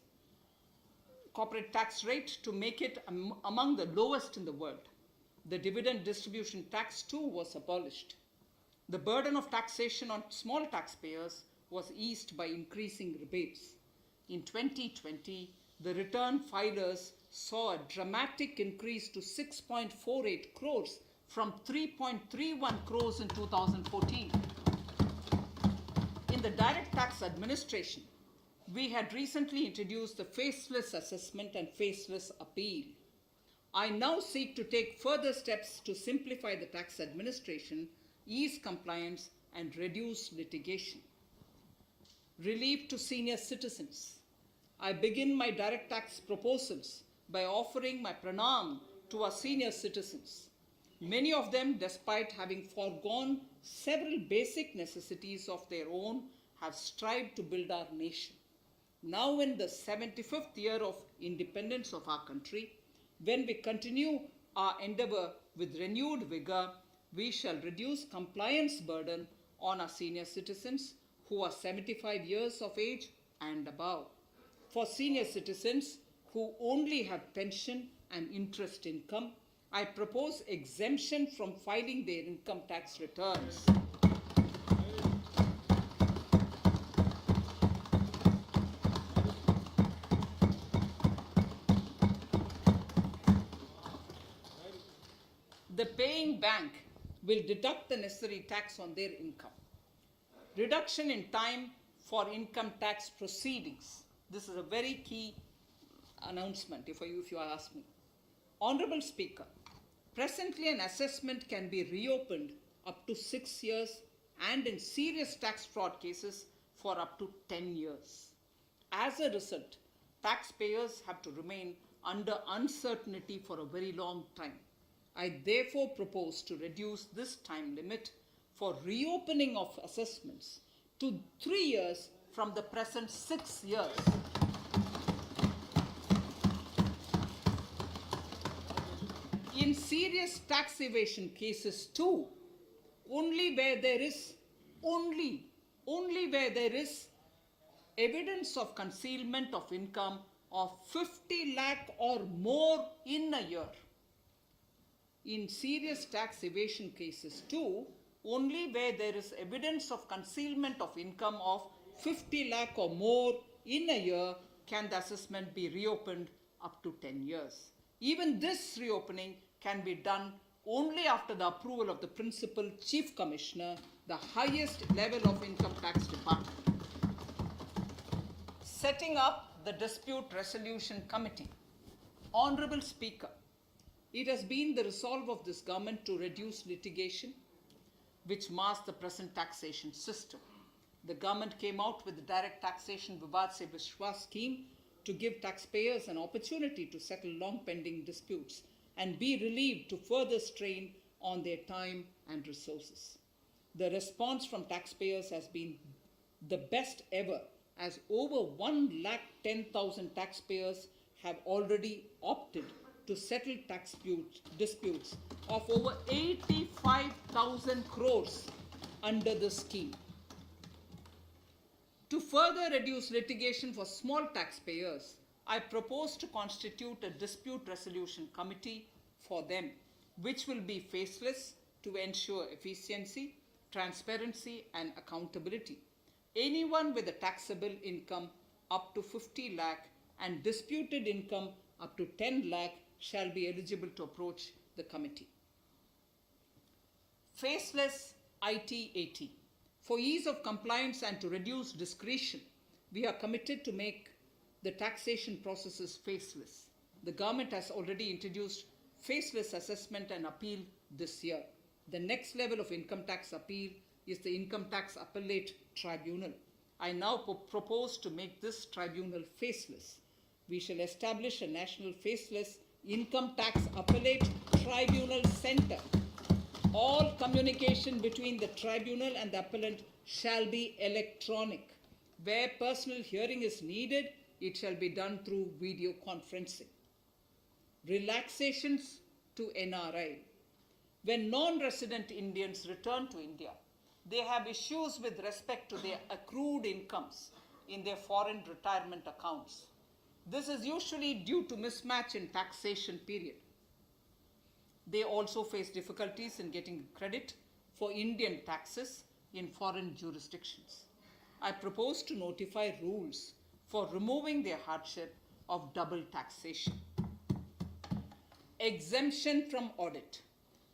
rate to make it among the lowest in the world. The dividend distribution tax too was abolished. The burden of taxation on small taxpayers was eased by increasing rebates. In 2020, the return filers saw a dramatic increase to 6.48 crores from 3.31 crores in 2014. In the direct tax administration, we had recently introduced the faceless assessment and faceless appeal. I now seek to take further steps to simplify the tax administration, ease compliance, and reduce litigation. Relief to senior citizens. I begin my direct tax proposals by offering my pranam to our senior citizens. Many of them, despite having foregone several basic necessities of their own, have strived to build our nation. Now in the 75th year of independence of our country, when we continue our endeavor with renewed vigor, we shall reduce compliance burden on our senior citizens who are 75 years of age and above. For senior citizens who only have pension and interest income, I propose exemption from filing their income tax returns. The paying bank will deduct the necessary tax on their income. Reduction in time for income tax proceedings. This is a very key announcement, if you ask me. Honorable Speaker, presently an assessment can be reopened up to 6 years and in serious tax fraud cases for up to 10 years. As a result, taxpayers have to remain under uncertainty for a very long time. I therefore propose to reduce this time limit for reopening of assessments to 3 years from the present 6 years. In serious tax evasion cases too, only where there is evidence of concealment of income of 50 lakh or more in a year. In serious tax evasion cases too, only where there is evidence of concealment of income of 50 lakh or more in a year can the assessment be reopened up to 10 years. Even this reopening can be done only after the approval of the Principal Chief Commissioner, the highest level of Income Tax Department. Setting up the Dispute Resolution Committee. Honorable Speaker, It has been the resolve of this government to reduce litigation, which mars the present taxation system. The government came out with the Direct Taxation Vivad Se Vishwas scheme to give taxpayers an opportunity to settle long-pending disputes and be relieved to further strain on their time and resources. The response from taxpayers has been the best ever, as over 110,000 taxpayers have already opted to settle tax disputes of over 85,000 crores under the scheme. To further reduce litigation for small taxpayers, I propose to constitute a dispute resolution committee for them, which will be faceless to ensure efficiency, transparency, and accountability. Anyone with a taxable income up to 50 lakh and disputed income up to 10 lakh shall be eligible to approach the committee. Faceless IT-AT. For ease of compliance and to reduce discretion, we are committed to make the taxation processes faceless. The government has already introduced faceless assessment and appeal this year. The next level of income tax appeal is the Income Tax Appellate Tribunal. I now propose to make this tribunal faceless. We shall establish a national faceless Income Tax Appellate Tribunal Center. All communication between the tribunal and the appellant shall be electronic. Where personal hearing is needed, it shall be done through video conferencing. Relaxations to NRI. When non-resident Indians return to India, they have issues with respect to their accrued incomes in their foreign retirement accounts. This is usually due to mismatch in taxation period. They also face difficulties in getting credit for Indian taxes in foreign jurisdictions. I propose to notify rules for removing their hardship of double taxation. Exemption from audit.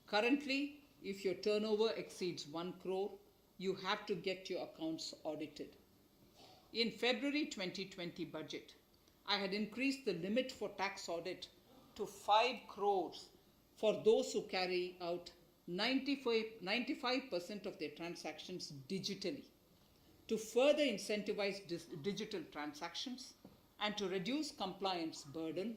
Currently, if your turnover exceeds 1 crore, you have to get your accounts audited. In February 2020 budget, I had increased the limit for tax audit to 5 crores for those who carry out 95% of their transactions digitally. To further incentivize digital transactions and to reduce compliance burden,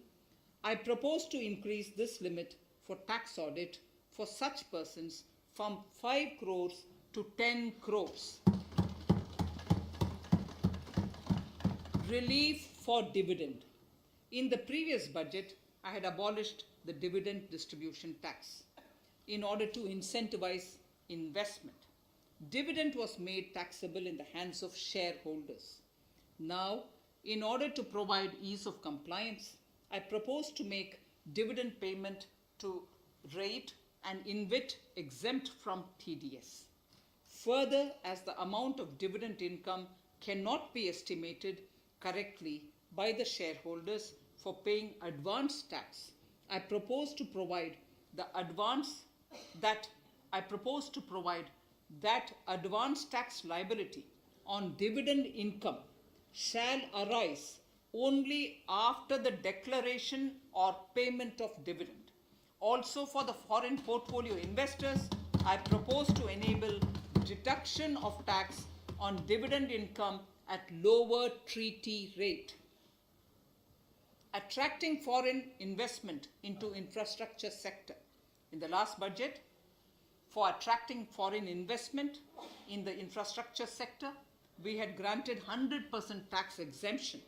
I propose to increase this limit for tax audit for such persons from 5 crores to 10 crores. Relief for dividend. In the previous budget, I had abolished the dividend distribution tax in order to incentivize investment. Dividend was made taxable in the hands of shareholders. Now, in order to provide ease of compliance, I propose to make dividend payment to rate and InvIT exempt from TDS. Further, as the amount of dividend income cannot be estimated correctly by the shareholders for paying advance tax, I propose to provide that advance tax liability on dividend income shall arise only after the declaration or payment of dividend. Also, for the foreign portfolio investors, I propose to enable deduction of tax on dividend income at lower treaty rate. Attracting foreign investment into infrastructure sector. In the last budget, for attracting foreign investment in the infrastructure sector, we had granted 100% tax exemption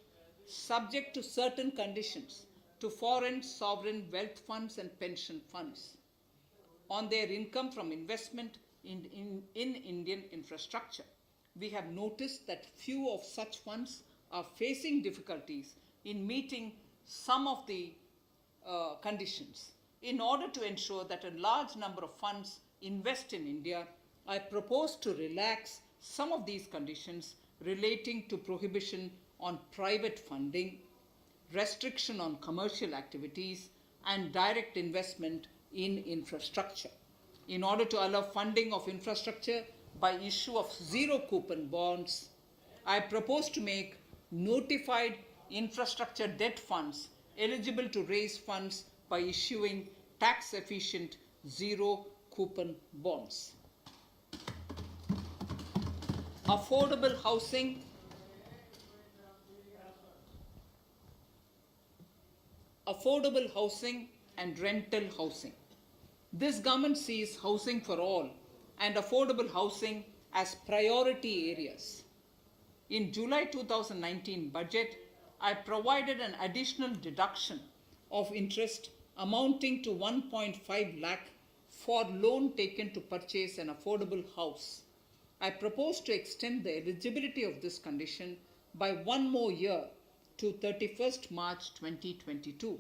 subject to certain conditions to foreign sovereign wealth funds and pension funds on their income from investment in Indian infrastructure. We have noticed that few of such funds are facing difficulties in meeting some of the conditions. In order to ensure that a large number of funds invest in India, I propose to relax some of these conditions relating to prohibition on private funding, restriction on commercial activities, and direct investment in infrastructure. In order to allow funding of infrastructure by issue of zero coupon bonds, I propose to make notified infrastructure debt funds eligible to raise funds by issuing tax-efficient zero-coupon bonds. Affordable housing and rental housing. This government sees housing for all and affordable housing as priority areas. In July 2019 budget, I provided an additional deduction of interest amounting to 1.5 lakh for loan taken to purchase an affordable house. I propose to extend the eligibility of this condition by one more year to 31st March 2022.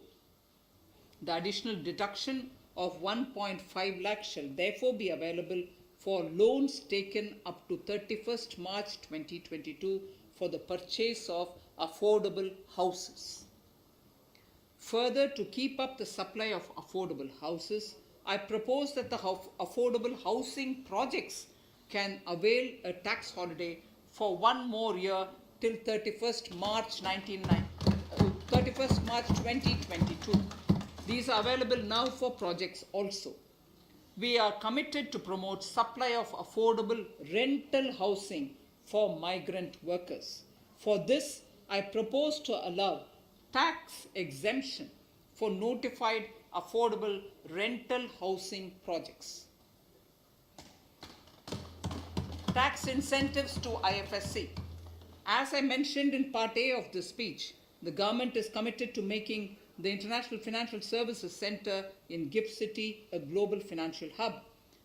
The additional deduction of 1.5 lakh shall therefore be available for loans taken up to 31st March 2022 for the purchase of affordable houses. Further, to keep up the supply of affordable houses, I propose that the affordable housing projects can avail a tax holiday for one more year till 31st March 2022. These are available now for projects also. We are committed to promote supply of affordable rental housing for migrant workers. For this, I propose to allow tax exemption for notified affordable rental housing projects. Tax incentives to IFSC. As I mentioned in Part A of this speech, the government is committed to making the International Financial Services Center in GIFT City a global financial hub.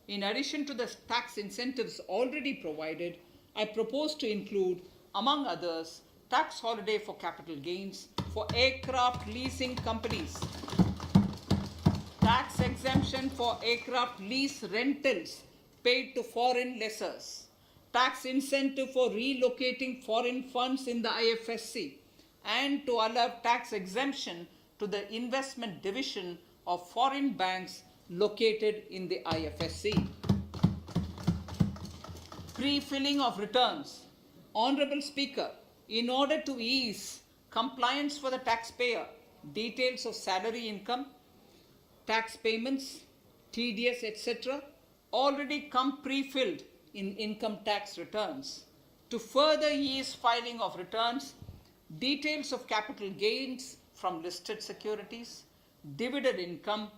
In addition to the tax incentives already provided, I propose to include, among others, tax holiday for capital gains for aircraft leasing companies, tax exemption for aircraft lease rentals paid to foreign lessors, tax incentive for relocating foreign funds in the IFSC, and to allow tax exemption to the investment division of foreign banks located in the IFSC. Pre-filling of returns. Honorable Speaker, in order to ease compliance for the taxpayer, details of salary income, tax payments, TDS, etc. already come pre-filled in income tax returns. To further ease filing of returns, details of capital gains from listed securities, dividend income,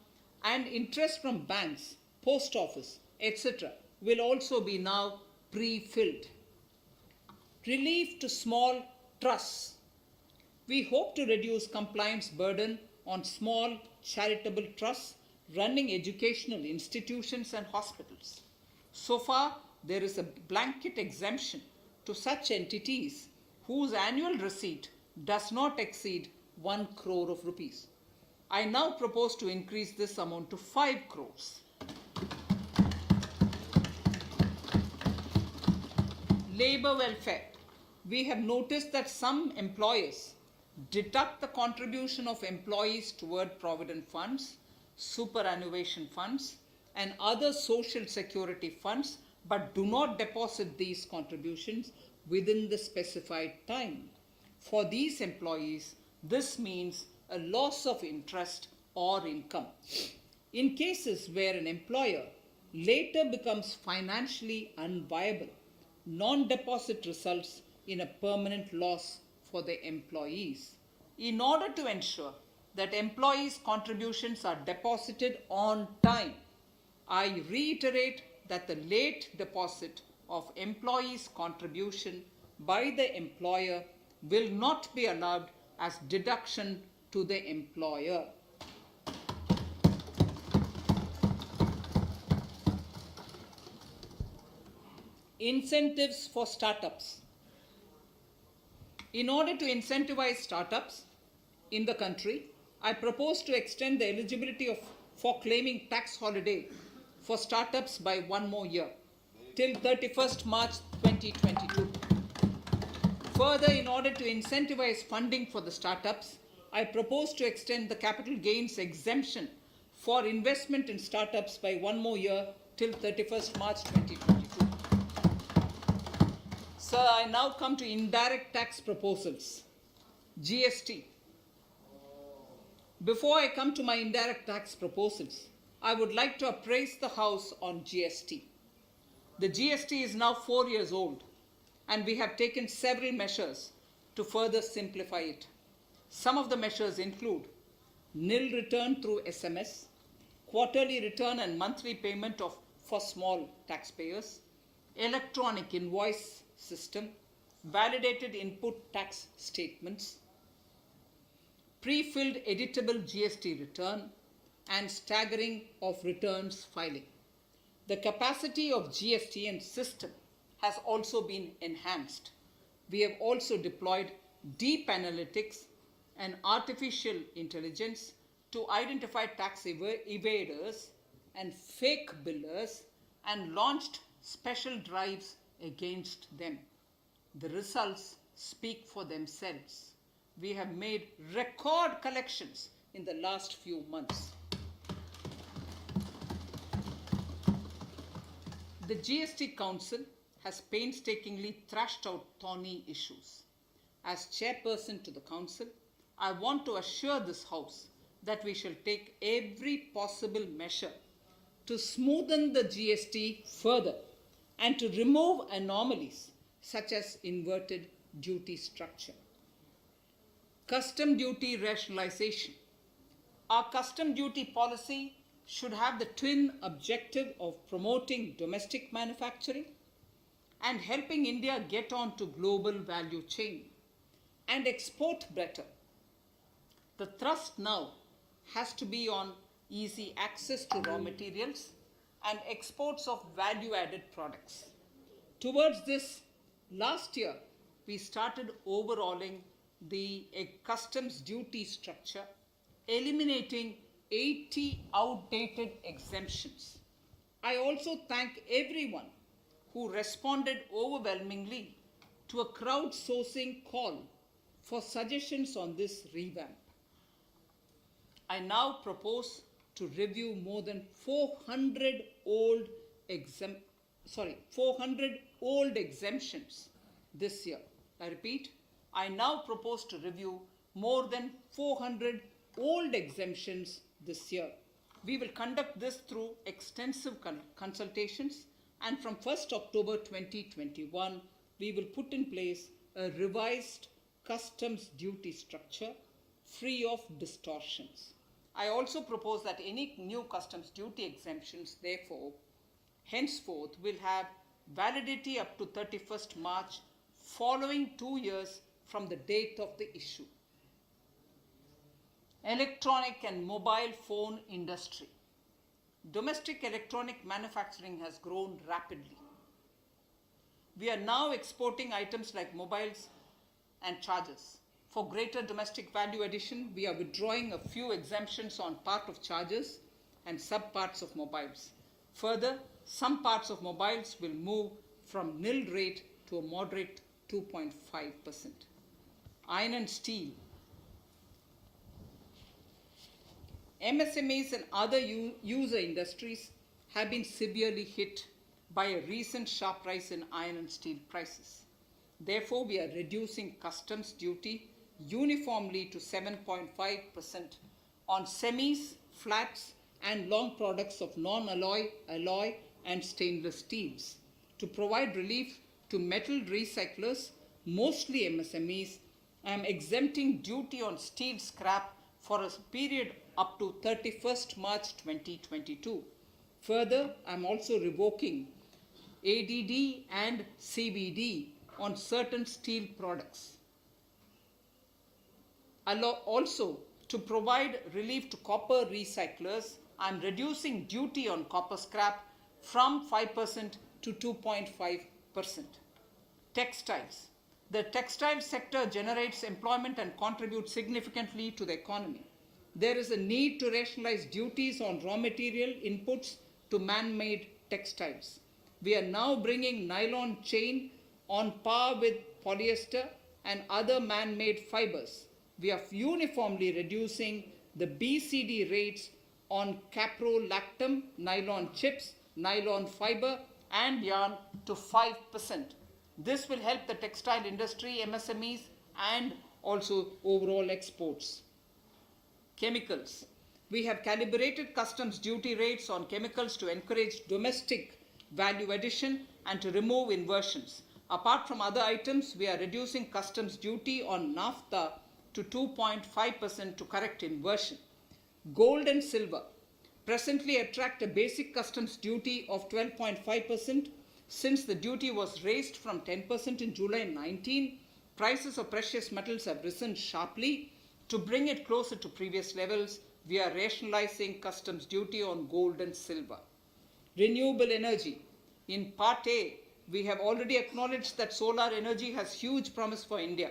and interest from banks, post office, etc. will also be now pre-filled. Relief to small trusts. We hope to reduce compliance burden on small charitable trusts running educational institutions and hospitals. So far, there is a blanket exemption to such entities whose annual receipt does not exceed 1 crore of rupees. I now propose to increase this amount to 5 crores. Labor welfare. We have noticed that some employers deduct the contribution of employees toward provident funds, superannuation funds, and other social security funds, but do not deposit these contributions within the specified time. For these employees, this means a loss of interest or income. In cases where an employer later becomes financially unviable, non-deposit results in a permanent loss for the employees. In order to ensure that employees' contributions are deposited on time, I reiterate that the late deposit of employees' contribution by the employer will not be allowed as deduction to the employer. Incentives for startups. In order to incentivize startups in the country, I propose to extend the eligibility for claiming tax holiday for startups by one more year, till 31st March 2022. Further, in order to incentivize funding for the startups, I propose to extend the capital gains exemption for investment in startups by one more year till 31st March 2022. Sir, I now come to indirect tax proposals, GST. Before I come to my indirect tax proposals, I would like to appraise the House on GST. The GST is now 4 years old, and we have taken several measures to further simplify it. Some of the measures include nil return through SMS, quarterly return and monthly payment for small taxpayers, electronic invoice system, validated input tax statements, pre-filled editable GST return, and staggering of returns filing. The capacity of GST and system has also been enhanced. We have also deployed deep analytics and artificial intelligence to identify tax evaders and fake billers and launched special drives against them. The results speak for themselves. We have made record collections in the last few months. The GST Council has painstakingly thrashed out thorny issues. As chairperson to the Council, I want to assure this House that we shall take every possible measure to smoothen the GST further and to remove anomalies such as inverted duty structure. Custom duty rationalization. Our custom duty policy should have the twin objective of promoting domestic manufacturing and helping India get on to global value chain and export better. The thrust now has to be on easy access to raw materials and exports of value-added products. Towards this, last year, we started overhauling the customs duty structure, eliminating 80 outdated exemptions. I also thank everyone who responded overwhelmingly to a crowdsourcing call for suggestions on this revamp. I now propose to review more than 400 old exemptions this year. I repeat, I now propose to review more than 400 old exemptions this year. We will conduct this through extensive consultations, and from 1st October 2021, we will put in place a revised customs duty structure free of distortions. I also propose that any new customs duty exemptions, therefore, henceforth will have validity up to 31st March following 2 years from the date of the issue. Electronic and mobile phone industry. Domestic electronic manufacturing has grown rapidly. We are now exporting items like mobiles and chargers. For greater domestic value addition, we are withdrawing a few exemptions on part of chargers and subparts of mobiles. Further, some parts of mobiles will move from nil rate to a moderate 2.5%. Iron and steel. MSMEs and other user industries have been severely hit by a recent sharp rise in iron and steel prices. Therefore, we are reducing customs duty uniformly to 7.5% on semis, flats, and long products of non-alloy, alloy, and stainless steels. To provide relief to metal recyclers, mostly MSMEs, I am exempting duty on steel scrap for a period up to 31st March 2022. Further, I am also revoking ADD and CVD on certain steel products. Also, to provide relief to copper recyclers, I am reducing duty on copper scrap from 5% to 2.5%. Textiles. The textile sector generates employment and contributes significantly to the economy. There is a need to rationalize duties on raw material inputs to man-made textiles. We are now bringing nylon chain on par with polyester and other man-made fibers. We are uniformly reducing the BCD rates on caprolactam, nylon chips, nylon fiber, and yarn to 5%. This will help the textile industry, MSMEs, and also overall exports. chemicals. We have calibrated customs duty rates on chemicals to encourage domestic value addition and to remove inversions. Apart from other items, we are reducing customs duty on naphtha to 2.5% to correct inversion. Gold and silver presently attract a basic customs duty of 12.5%. Since the duty was raised from 10% in July 19, prices of precious metals have risen sharply. To bring it closer to previous levels, we are rationalizing customs duty on gold and silver. Renewable energy. In Part A, we have already acknowledged that solar energy has huge promise for India.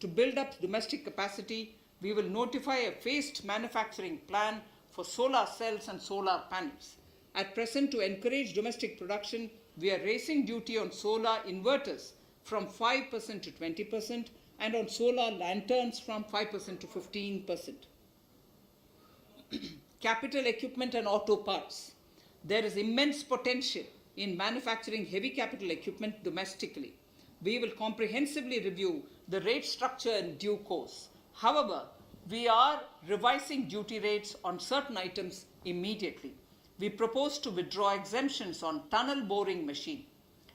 To build up domestic capacity, we will notify a phased manufacturing plan for solar cells and solar panels. At present, to encourage domestic production, we are raising duty on solar inverters from 5% to 20% and on solar lanterns from 5% to 15%. Capital equipment and auto parts. There is immense potential in manufacturing heavy capital equipment domestically. We will comprehensively review the rate structure in due course. However, we are revising duty rates on certain items immediately. We propose to withdraw exemptions on tunnel boring machine.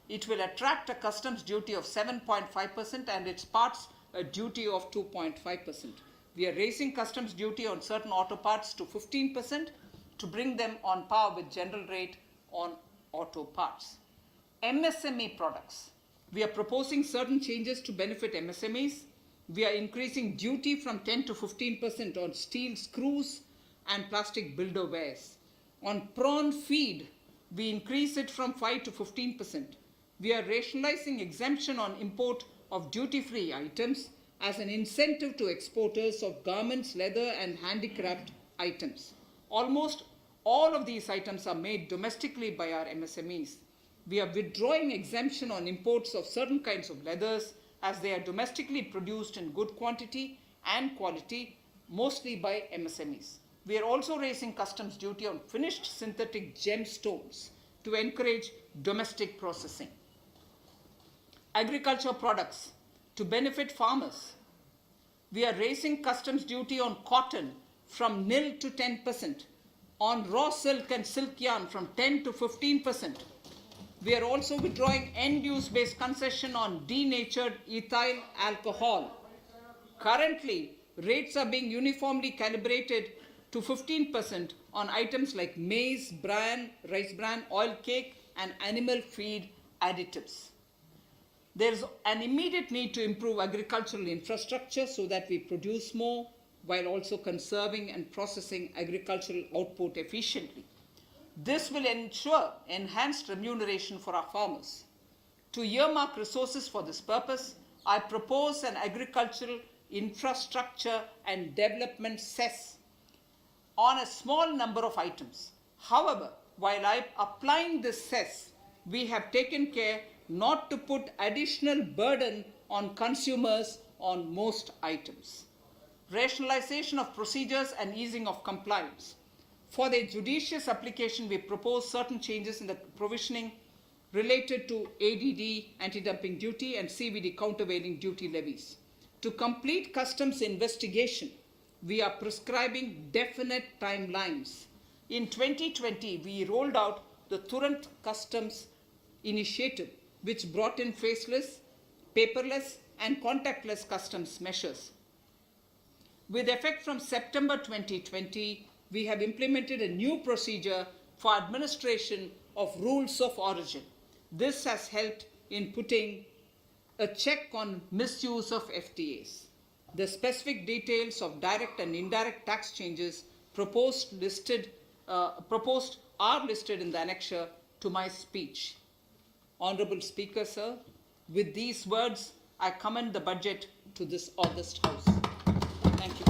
It will attract a customs duty of 7.5% and its parts a duty of 2.5%. We are raising customs duty on certain auto parts to 15% to bring them on par with general rate on auto parts. MSME products. We are proposing certain changes to benefit MSMEs. We are increasing duty from 10 to 15% on steel screws and plastic builder wares. On prawn feed, we increase it from 5 to 15%. We are rationalizing exemption on import of duty-free items as an incentive to exporters of garments, leather and handicraft items. Almost all of these items are made domestically by our MSMEs. We are withdrawing exemption on imports of certain kinds of leathers as they are domestically produced in good quantity and quality, mostly by MSMEs. We are also raising customs duty on finished synthetic gemstones to encourage domestic processing. Agriculture products. To benefit farmers, we are raising customs duty on cotton from nil to 10%, on raw silk and silk yarn from 10 to 15%. We are also withdrawing end-use based concession on denatured ethyl alcohol. Currently, rates are being uniformly calibrated to 15% on items like maize, bran, rice bran, oil cake, and animal feed additives. There is an immediate need to improve agricultural infrastructure so that we produce more while also conserving and processing agricultural output efficiently. This will ensure enhanced remuneration for our farmers. To earmark resources for this purpose, I propose an agricultural infrastructure and development cess on a small number of items. However, while I am applying this cess, we have taken care not to put additional burden on consumers on most items. Rationalization of procedures and easing of compliance. For the judicious application, we propose certain changes in the provisioning related to ADD, anti-dumping duty, and CVD, countervailing duty levies. To complete customs investigation, we are prescribing definite timelines. In 2020, we rolled out the Turant Customs Initiative, which brought in faceless, paperless, and contactless customs measures. With effect from September 2020, we have implemented a new procedure for administration of rules of origin. This has helped in putting a check on misuse of FTAs. The specific details of direct and indirect tax changes proposed are listed in the annexure to my speech. Honorable Speaker, sir, with these words, I commend the budget to this august House. Thank you.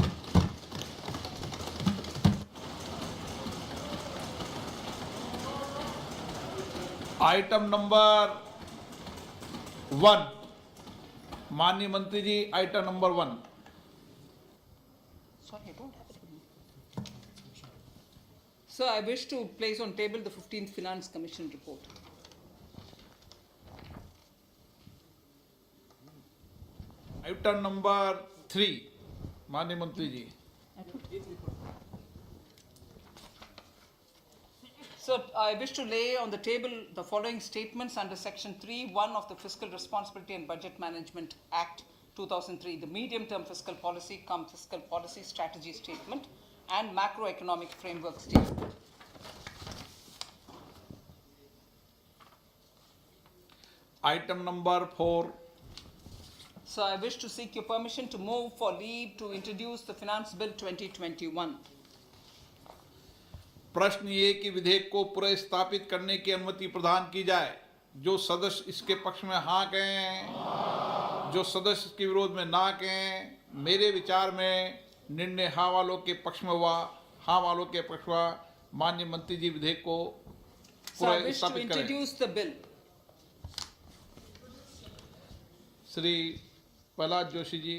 Item number 1, माननीय मंत्री जी, item number 1। Sorry, I don't have it. Sir, I wish to place on table the 15th Finance Commission report. Item number 3, माननीय मंत्री जी। So I wish to lay on the table the following statements under Section 3(1) of the Fiscal Responsibility and Budget Management Act 2003, the medium-term fiscal policy fiscal policy strategy statement and macroeconomic framework statement. Item number 4. So I wish to seek your permission to move for leave to introduce the Finance Bill 2021. प्रश्न ये कि विधेयक को पुनर्स्थापित करने की अनुमति प्रदान की जाए। जो सदस्य इसके पक्ष में हाँ कहें, जो सदस्य इसके विरोध में ना कहें। मेरे विचार में निर्णय हाँ वालों के पक्ष में हुआ, हाँ वालों के पक्ष हुआ। माननीय मंत्री जी विधेयक को पुनर्स्थापित करें। introduce the bill. Shri Prahlad Joshi ji.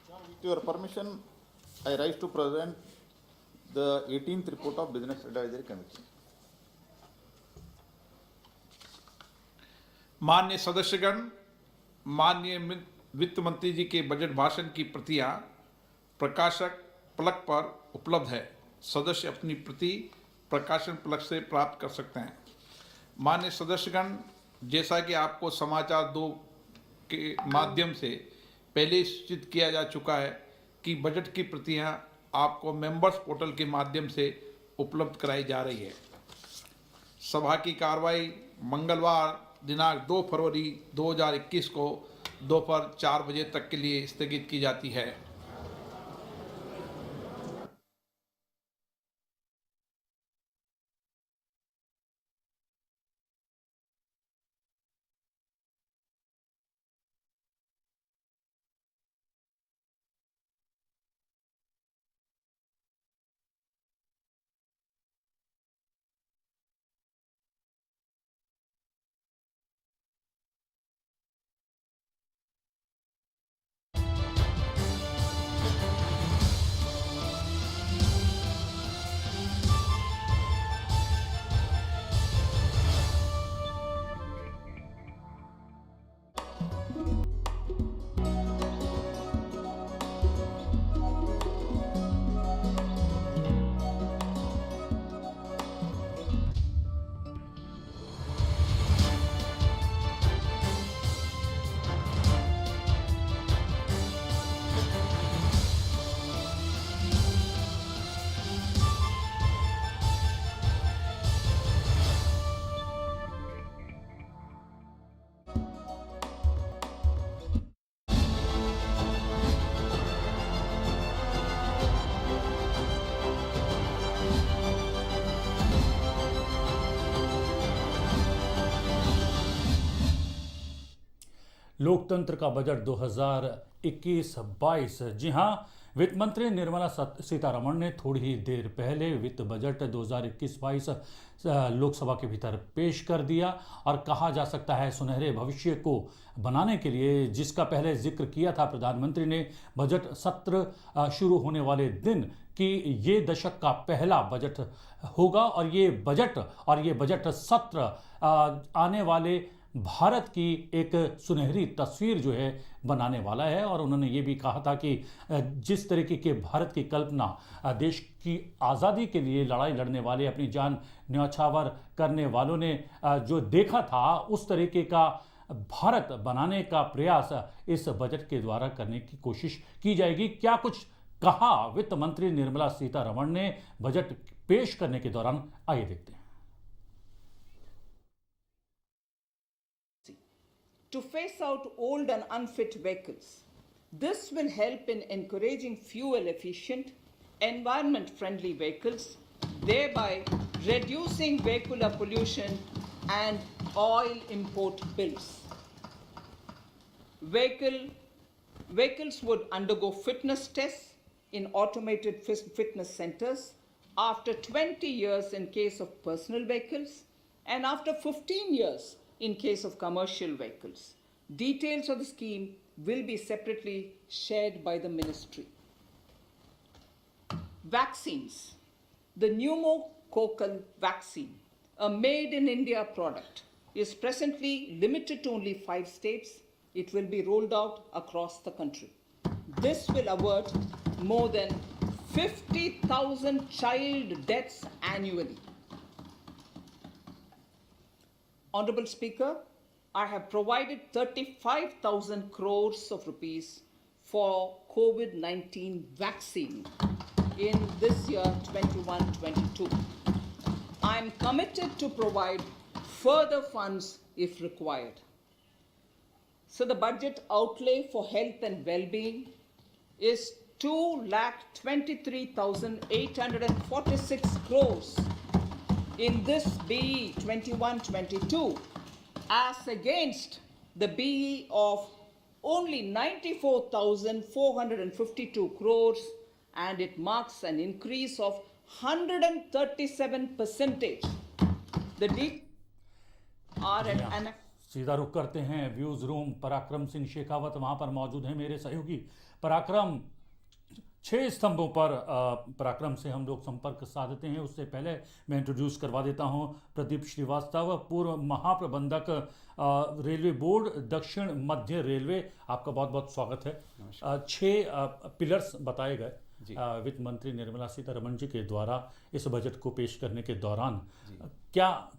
With your permission, I rise to present the 18th report of Business Advisory Committee. माननीय सदस्यगण, माननीय वित्त मंत्री जी के बजट भाषण की प्रतियां प्रकाशक फलक पर उपलब्ध है। सदस्य अपनी प्रति प्रकाशन फलक से प्राप्त कर सकते हैं। माननीय सदस्यगण, जैसा कि आपको समाचार 2 के माध्यम से पहले सूचित किया जा चुका है कि बजट की प्रतियां आपको मेंबर्स पोर्टल के माध्यम से उपलब्ध कराई जा रही है। सभा की कार्रवाई मंगलवार दिनांक 2 फरवरी 2021 को दोपहर 4 बजे तक के लिए स्थगित की जाती है। लोकतंत्र का बजट 2021-22। जी हां, वित्त मंत्री निर्मला सीतारमण ने थोड़ी ही देर पहले वित्त बजट 2021-22 लोकसभा के भीतर पेश कर दिया और कहा जा सकता है सुनहरे भविष्य को बनाने के लिए, जिसका पहले जिक्र किया था प्रधानमंत्री ने बजट सत्र शुरू होने वाले दिन कि ये दशक का पहला बजट होगा और ये बजट सत्र आने वाले भारत की एक सुनहरी तस्वीर जो है बनाने वाला है। और उन्होंने ये भी कहा था कि जिस तरीके के भारत की कल्पना देश की आज़ादी के लिए लड़ाई लड़ने वाले, अपनी जान न्यौछावर करने वालों ने जो देखा था, उस तरीके का भारत बनाने का प्रयास इस बजट के द्वारा करने की कोशिश की जाएगी। क्या कुछ कहा वित्त मंत्री निर्मला सीतारमण ने बजट पेश करने के दौरान, आइए देखते हैं। To phase out old and unfit vehicles. This will help in encouraging fuel-efficient, environment-friendly vehicles, thereby reducing vehicular pollution and oil import bills. Vehicles would undergo fitness tests in automated fitness centers after 20 years in case of personal vehicles and after 15 years in case of commercial vehicles. Details of the scheme will be separately shared by the ministry. Vaccines. The pneumococcal vaccine, a made in India product, is presently limited to only 5 states. It will be rolled out across the country. This will avert more than 50,000 child deaths annually. Honorable Speaker, I have provided 35,000 crores of rupees for COVID-19 vaccine in this year 21-22. I am committed to provide further funds if required. So the budget outlay for health and well-being is 2,23,846 crores in this BE 21-22 as against the BE of only 94,452 crores, and it marks an increase of 137%. The D are at an सीधा रुख करते हैं views room. पराक्रम सिंह शेखावत वहां पर मौजूद हैं, मेरे सहयोगी। पराक्रम, 6 स्तंभों पर पराक्रम से हम लोग संपर्क साधते हैं। उससे पहले मैं इंट्रोड्यूस करवा देता हूं प्रदीप श्रीवास्तव, पूर्व महाप्रबंधक रेलवे बोर्ड दक्षिण मध्य रेलवे। आपका बहुत बहुत स्वागत है। 6 पिलर्स बताए गए वित्त मंत्री निर्मला सीतारमण जी के द्वारा इस बजट को पेश करने के दौरान। क्या